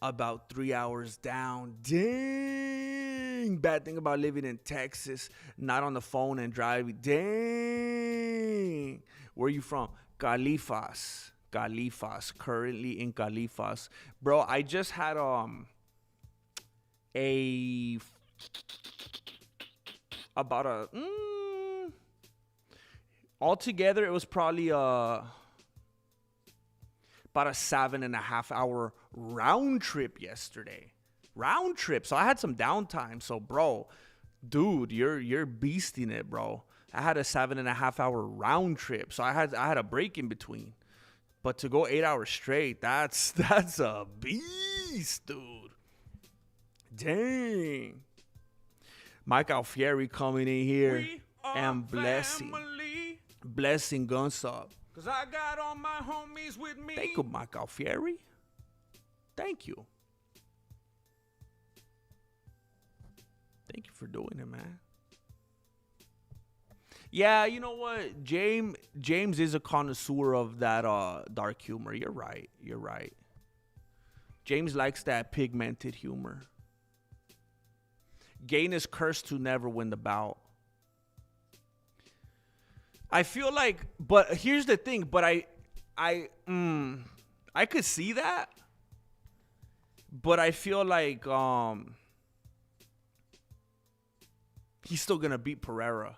about 3 hours down. Dang. Bad thing about living in Texas, not on the phone and driving. Dang. Where are you from? Califas. Currently in Califas. Bro, I just had altogether it was probably about a 7.5 hour round trip yesterday. So I had some downtime. So bro, dude, you're beasting it, bro. I had a 7.5 hour round trip. So I had a break in between. But to go 8 hours straight, that's a beast, dude. Dang. Mike Alfieri coming in here and blessing guns up. Cause I got all my homies with me. Thank you, Mike Alfieri. Thank you. Thank you for doing it, man. Yeah, you know what? James is a connoisseur of that dark humor. You're right. James likes that pigmented humor. Gain is cursed to never win the bout. I feel like, but here's the thing, but I could see that, but I feel like he's still gonna beat Pereira.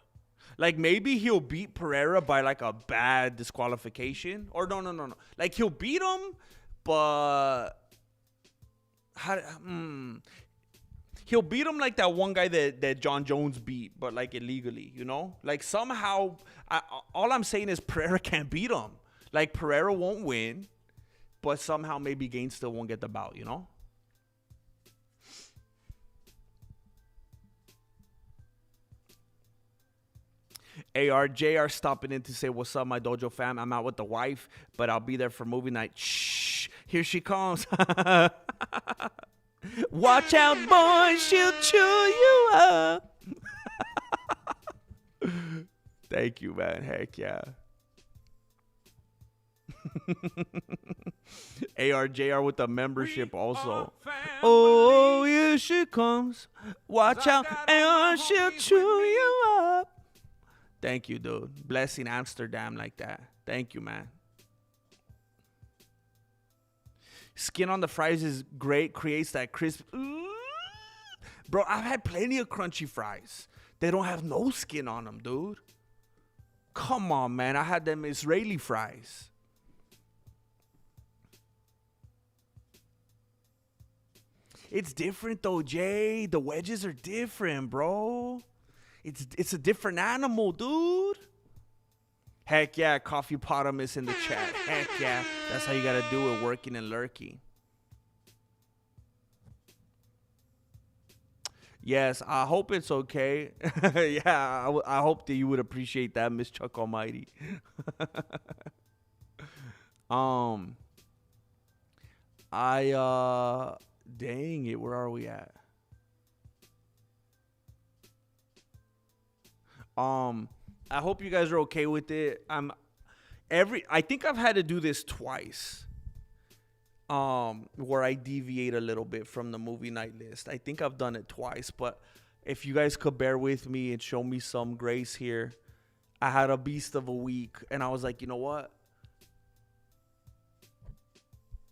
Like maybe he'll beat Pereira by like a bad disqualification, or no. Like he'll beat him, but he'll beat him like that one guy that John Jones beat, but like illegally, you know? Like somehow, all I'm saying is Pereira can't beat him. Like Pereira won't win, but somehow maybe Gaines still won't get the bout, you know? JR stopping in to say, what's up, my dojo fam? I'm out with the wife, but I'll be there for movie night. Shh, here she comes. Watch out, boy, she'll chew you up. Thank you, man. Heck yeah. JR with the membership also. Oh, here she comes. Watch out, AR, she'll chew you up. Thank you, dude. Blessing Amsterdam like that. Thank you, man. Skin on the fries is great. Creates that crisp. Bro, I've had plenty of crunchy fries. They don't have no skin on them, dude. Come on, man. I had them Israeli fries. It's different, though, Jay. The wedges are different, bro. It's a different animal, dude. Heck yeah, Coffee Potamus in the chat. Heck yeah. That's how you gotta do it, working and lurking. Yes, I hope it's okay. Yeah, I hope that you would appreciate that, Miss Chuck Almighty. Dang it, where are we at? I hope you guys are okay with it. I think I've had to do this twice. Where I deviate a little bit from the movie night list. I think I've done it twice, but if you guys could bear with me and show me some grace here. I had a beast of a week, and I was like, you know what?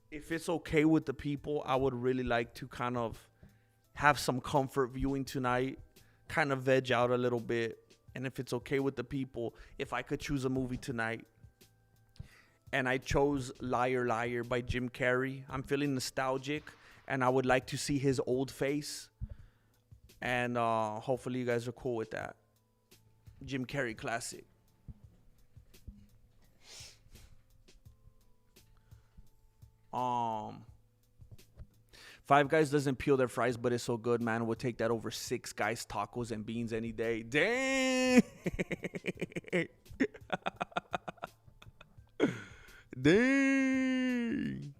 If it's okay with the people, I would really like to kind of have some comfort viewing tonight, kind of veg out a little bit. And if it's okay with the people, if I could choose a movie tonight, and I chose Liar Liar by Jim Carrey. I'm feeling nostalgic, and I would like to see his old face. And hopefully you guys are cool with that. Jim Carrey classic. Five Guys doesn't peel their fries, but it's so good, man. We'll take that over Six Guys tacos and beans any day. Dang. Dang.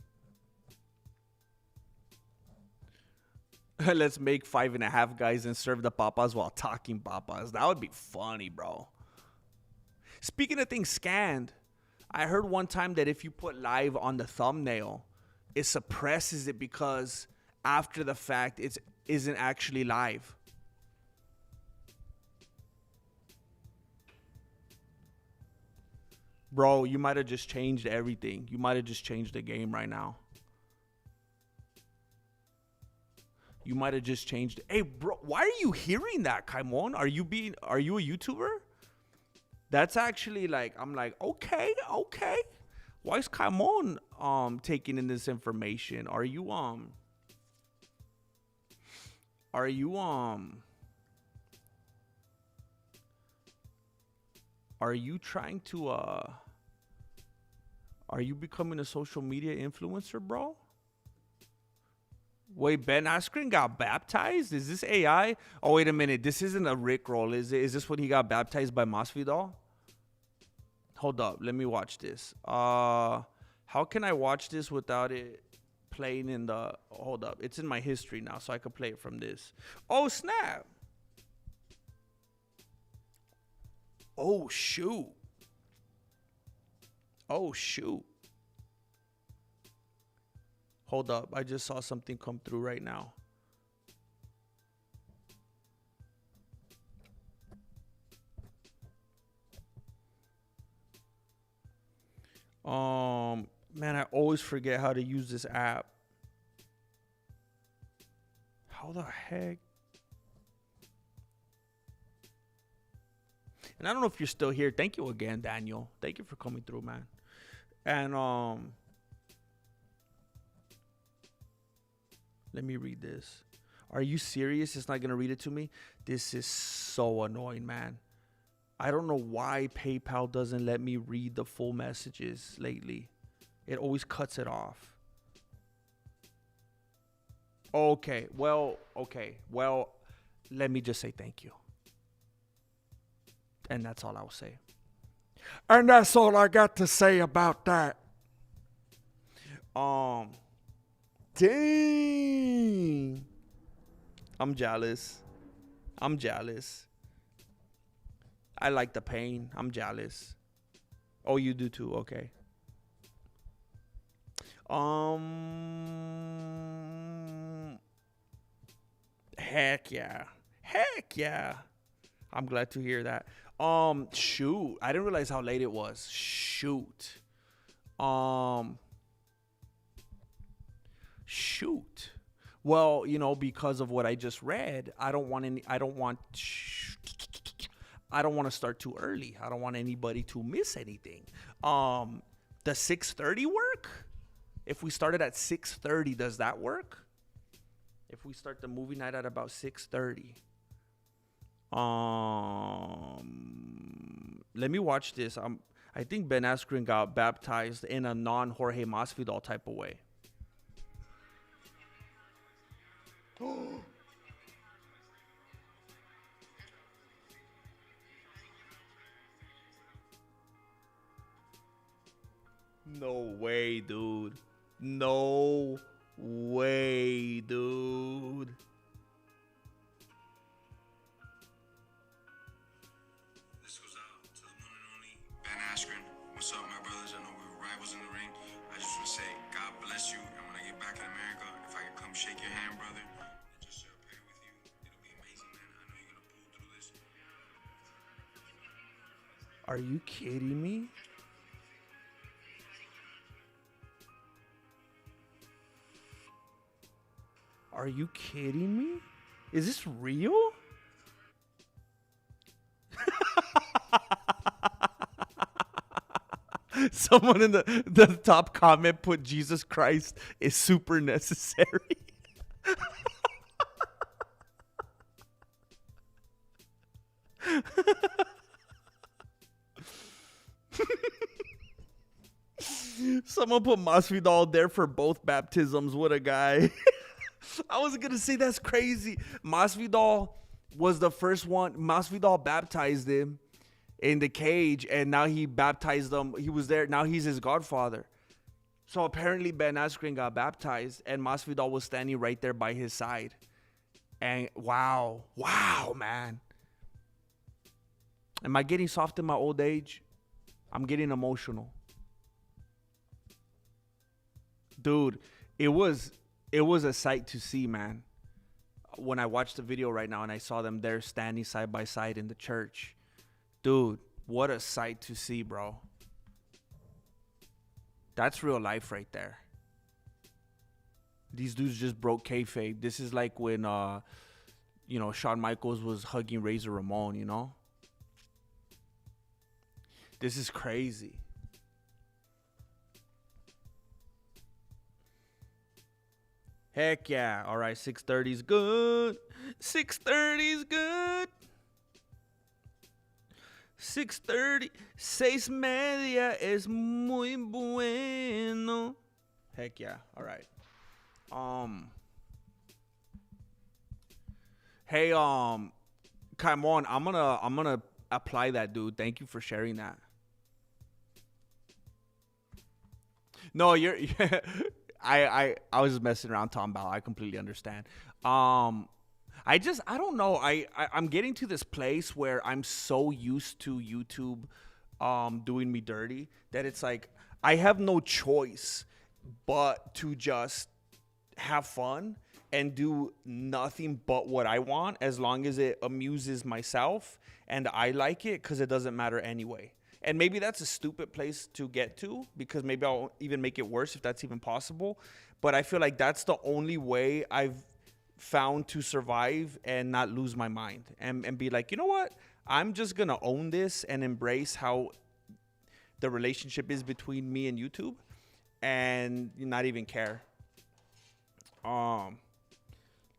Let's make 5.5 Guys and serve the papas while talking papas. That would be funny, bro. Speaking of things scanned, I heard one time that if you put live on the thumbnail, it suppresses it because after the fact it isn't actually live. Bro, you might have just changed everything. You might have just changed the game right now. You might have just changed. Hey, bro, why are you hearing that, Kaimon? Are you a YouTuber? That's actually like, I'm like, okay. Why is Kaimon taking in this information? Are you trying to are you becoming a social media influencer, bro? Wait, Ben Askren got baptized? Is this AI? Oh, wait a minute. This isn't a Rickroll, is it? Is this when he got baptized by Masvidal? Hold up. Let me watch this. How can I watch this without it playing in the... Hold up. It's in my history now, so I can play it from this. Oh, snap. Oh, shoot. Oh, shoot. Hold up. I just saw something come through right now. Man, I always forget how to use this app. How the heck? And I don't know if you're still here. Thank you again, Daniel. Thank you for coming through, man. And let me read this. Are you serious? It's not going to read it to me? This is so annoying, man. I don't know why PayPal doesn't let me read the full messages lately. It always cuts it off. Okay. Well, let me just say thank you. And that's all I'll say. And that's all I got to say about that. Dang. I'm jealous. I like the pain. I'm jealous. Oh, you do too. Okay. Heck yeah. I'm glad to hear that. Shoot. I didn't realize how late it was. Shoot. Well, because of what I just read, I don't want to start too early. I don't want anybody to miss anything. The 6:30 work? If we started at 6:30, does that work? If we start the movie night at about 6:30. Let me watch this. I think Ben Askren got baptized in a non-Jorge Masvidal type of way. No way, dude. No way, dude. This goes out to the one and only Ben Askren. What's up, my brother? Are you kidding me? Are you kidding me? Is this real? Someone in the top comment put Jesus Christ is super necessary. Someone put Masvidal there for both baptisms. What a guy. I was going to say that's crazy. Masvidal was the first one. Masvidal baptized him in the cage, and now he baptized them. He was there. Now he's his godfather. So apparently Ben Askren got baptized, and Masvidal was standing right there by his side. And wow, man. Am I getting soft in my old age? I'm getting emotional. Dude, it was a sight to see, man. When I watched the video right now and I saw them there standing side by side in the church. Dude, what a sight to see, bro. That's real life right there. These dudes just broke kayfabe. This is like when, Shawn Michaels was hugging Razor Ramon, you know? This is crazy. Heck yeah. All right, 6:30 is good. 6:30 is good. 6:30. 6:30 es muy bueno. Heck yeah. All right. Hey, come on. I'm gonna apply that, dude. Thank you for sharing that. No, you're I was just messing around, Tom Ball. I completely understand. I don't know. I'm getting to this place where I'm so used to YouTube doing me dirty that it's like I have no choice but to just have fun and do nothing but what I want, as long as it amuses myself and I like it, because it doesn't matter anyway. And maybe that's a stupid place to get to, because maybe I'll even make it worse if that's even possible. But I feel like that's the only way I've found to survive and not lose my mind and be like, you know what? I'm just going to own this and embrace how the relationship is between me and YouTube and not even care.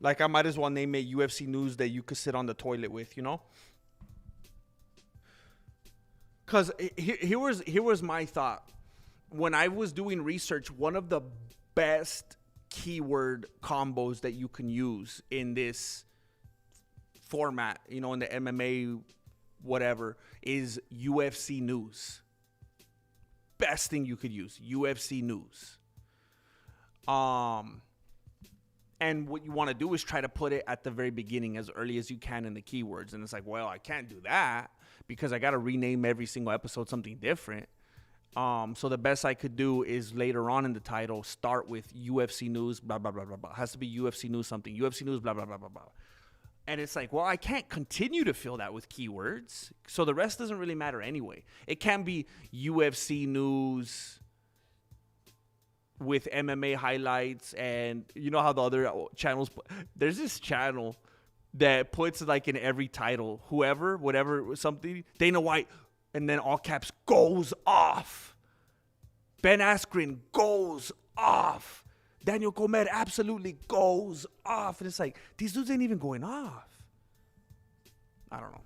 Like I might as well name it UFC News that you could sit on the toilet with, you know? Because here was my thought. When I was doing research, one of the best keyword combos that you can use in this format, in the MMA whatever, is UFC News. Best thing you could use, UFC News. And what you want to do is try to put it at the very beginning as early as you can in the keywords. And it's like, well, I can't do that because I got to rename every single episode something different. So the best I could do is later on in the title, start with UFC News, blah, blah, blah, blah, blah. It has to be UFC News something. UFC News, blah, blah, blah, blah, blah. And it's like, well, I can't continue to fill that with keywords. So the rest doesn't really matter anyway. It can be UFC News with MMA highlights, and you know how the other channels, there's this channel that puts like in every title, whoever, whatever, something, Dana White, and then all caps, goes off. Ben Askren goes off. Daniel Comer absolutely goes off. And it's like, these dudes ain't even going off. I don't know.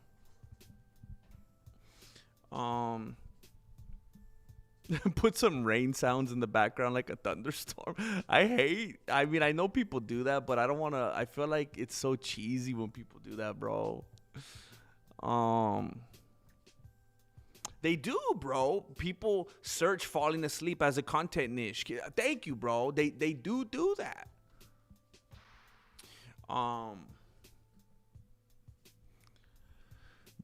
Put some rain sounds in the background like a thunderstorm. I mean, I know people do that, but I don't want to. I feel like it's so cheesy when people do that, bro. They do, bro. People search falling asleep as a content niche. Thank you, bro. They do that.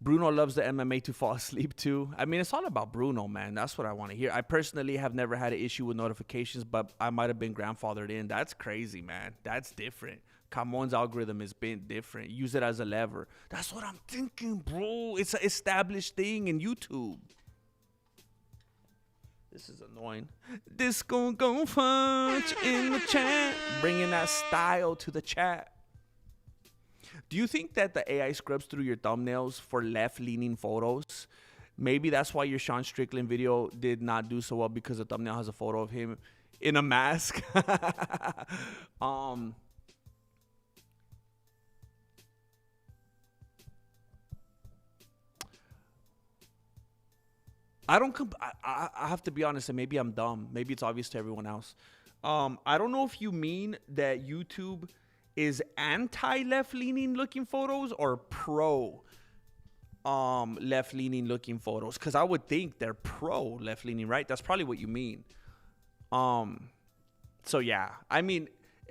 Bruno loves the MMA to fall asleep too. I mean, it's all about Bruno, man. That's what I want to hear. I personally have never had an issue with notifications, but I might have been grandfathered in. That's crazy, man. That's different. Camon's algorithm has been different. Use it as a lever. That's what I'm thinking, bro. It's an established thing in YouTube. This is annoying. Disco go punch in the chat. Bringing that style to the chat. Do you think that the AI scrubs through your thumbnails for left-leaning photos? Maybe that's why your Sean Strickland video did not do so well, because the thumbnail has a photo of him in a mask. I have to be honest, and maybe I'm dumb. Maybe it's obvious to everyone else. I don't know if you mean that YouTube is anti left-leaning looking photos or pro left-leaning looking photos, because I would think they're pro left-leaning, right? That's probably what you mean. So yeah, I mean,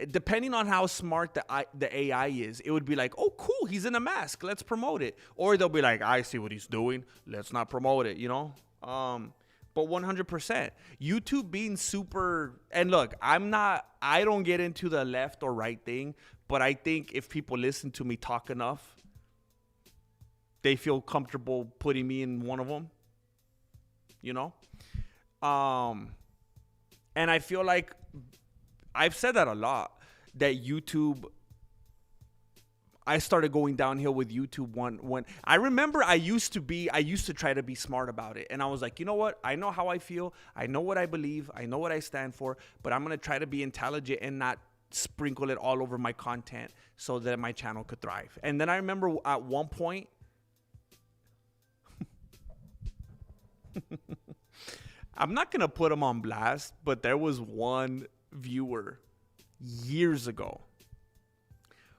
depending on how smart the AI is, it would be like, oh cool, he's in a mask, let's promote it. Or they'll be like, I see what he's doing, let's not promote it, you know? But 100%, YouTube being super, and look, I don't get into the left or right thing, but I think if people listen to me talk enough, they feel comfortable putting me in one of them, you know? And I feel like I've said that a lot, that YouTube, I started going downhill with YouTube when I remember I used to try to be smart about it. And I was like, you know what? I know how I feel. I know what I believe. I know what I stand for, but I'm going to try to be intelligent and not sprinkle it all over my content so that my channel could thrive. And then I remember at one point, I'm not going to put him on blast, but there was one viewer years ago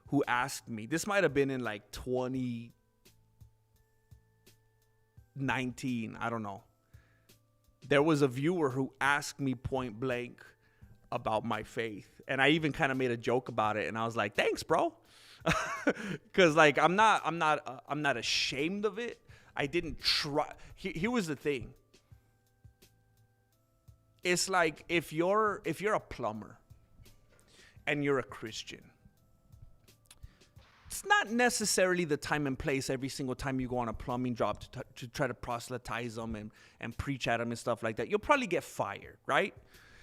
who asked me, this might have been in like 2019, I don't know. There was a viewer who asked me point blank about my faith. And I even kind of made a joke about it. And I was like, thanks, bro. Cause like, I'm not ashamed of it. I didn't try. Here was the thing. It's like, if you're a plumber and you're a Christian, it's not necessarily the time and place every single time you go on a plumbing job to try to proselytize them and preach at them and stuff like that. You'll probably get fired, right?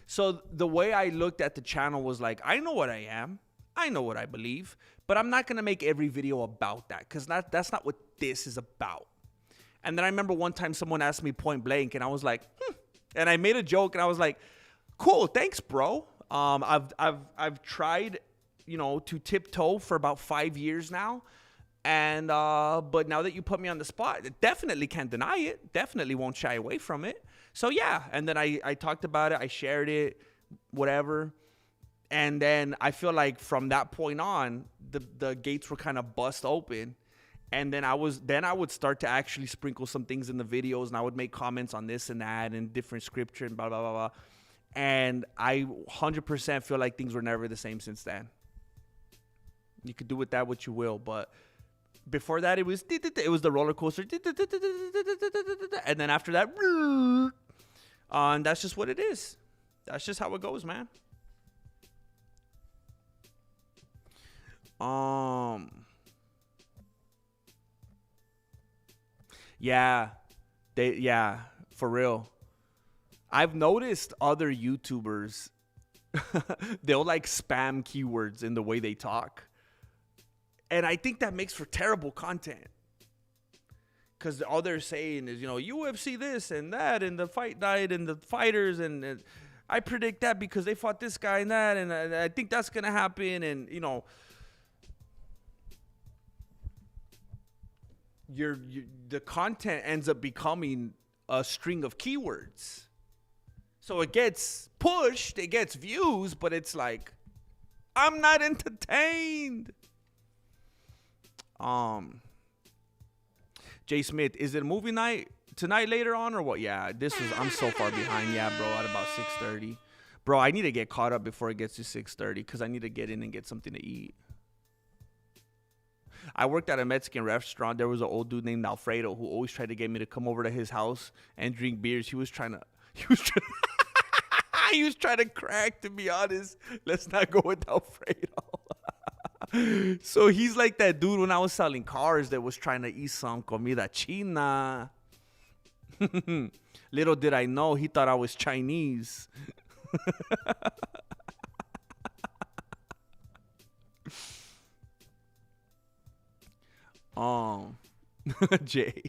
So the way I looked at the channel was like, I know what I am. I know what I believe. But I'm not going to make every video about that, because that's not what this is about. And then I remember one time someone asked me point blank, and I was like, And I made a joke, and I was like, cool, thanks, bro. I've tried, to tiptoe for about 5 years now. And, but now that you put me on the spot, I definitely can't deny it. Definitely won't shy away from it. So yeah. And then I talked about it. I shared it, whatever. And then I feel like from that point on, the gates were kind of bust open. And then I would start to actually sprinkle some things in the videos, and I would make comments on this and that and different scripture and blah, blah, blah, blah. And I 100% feel like things were never the same since then. You could do with that what you will, but before that, it was the roller coaster. And then after that, and that's just what it is. That's just how it goes, man. Yeah, for real. I've noticed other YouTubers, they'll like spam keywords in the way they talk. And I think that makes for terrible content. Because all they're saying is, UFC this and that, and the fight night, and the fighters, and I predict that because they fought this guy and that, and I think that's going to happen, and, the content ends up becoming a string of keywords. So it gets pushed, it gets views, but it's like, I'm not entertained. Jay Smith, is it a movie night tonight later on or what? Yeah, I'm so far behind. Yeah, bro, at about 6:30. Bro, I need to get caught up before it gets to 6:30 because I need to get in and get something to eat. I worked at a Mexican restaurant. There was an old dude named Alfredo who always tried to get me to come over to his house and drink beers. He was trying to crack, to be honest. Let's not go with Alfredo. So he's like that dude when I was selling cars that was trying to eat some comida china. Little did I know, he thought I was Chinese. Jay.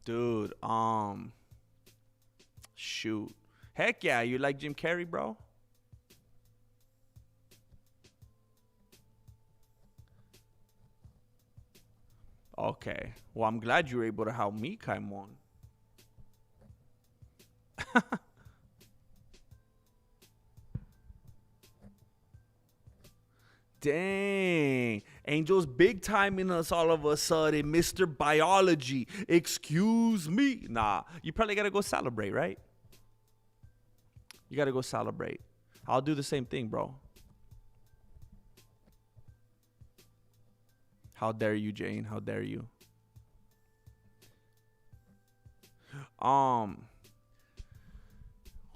Dude, shoot. Heck yeah, you like Jim Carrey, bro? Okay. Well, I'm glad you were able to help me, Kaimon. Dang. Angel's big timing us all of a sudden, Mr. Biology. Excuse me. Nah, you probably got to go celebrate, right? You got to go celebrate. I'll do the same thing, bro. How dare you, Jane? How dare you?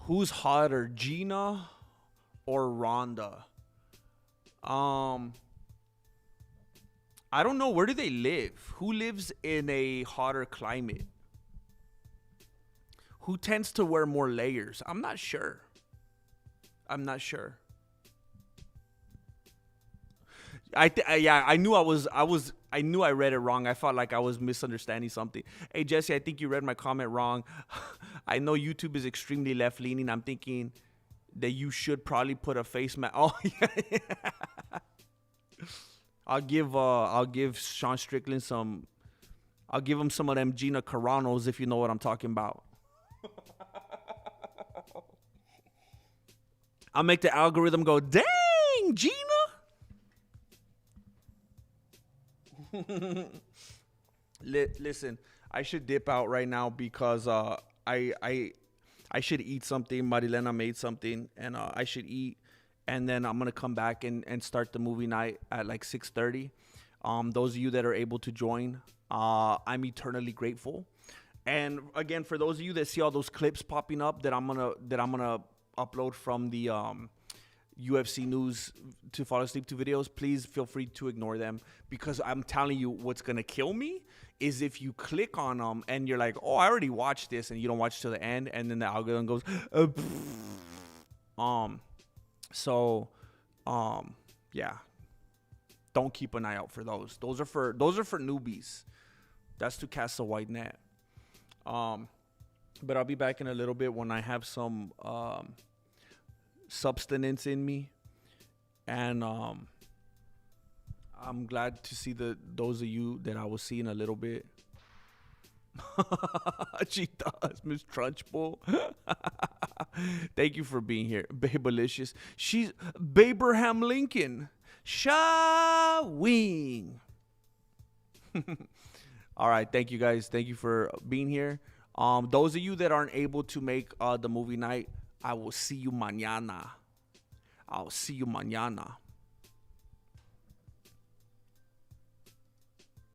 Who's hotter, Gina or Rhonda? I don't know. Where do they live? Who lives in a hotter climate? Who tends to wear more layers? I'm not sure. I knew I read it wrong. I felt like I was misunderstanding something. Hey Jesse, I think you read my comment wrong. I know YouTube is extremely left leaning. I'm thinking that you should probably put a face mask. Oh yeah. I'll give Sean Strickland some. I'll give him some of them Gina Carano's, if you know what I'm talking about. I'll make the algorithm go, dang, Gina. Listen, I should dip out right now because I should eat something. Marilena made something, and I should eat, and then I'm gonna come back and start the movie night at like 6:30. Those of you that are able to join, I'm eternally grateful. And again, for those of you that see all those clips popping up that I'm gonna upload from the UFC news to fall asleep to videos, please feel free to ignore them, because I'm telling you, what's gonna kill me is if you click on them and you're like, oh, I already watched this, and you don't watch to the end, and then the algorithm goes yeah, don't keep an eye out for those. Those are for newbies. That's to cast a wide net. But I'll be back in a little bit when I have some substance in me, and I'm glad to see those of you that I will see in a little bit. She does, Miss Trunchbull. Thank you for being here, Babelicious. She's Abraham Lincoln. Shawing. All right, thank you guys. Thank you for being here. Those of you that aren't able to make the movie night, I will see you mañana. I'll see you mañana.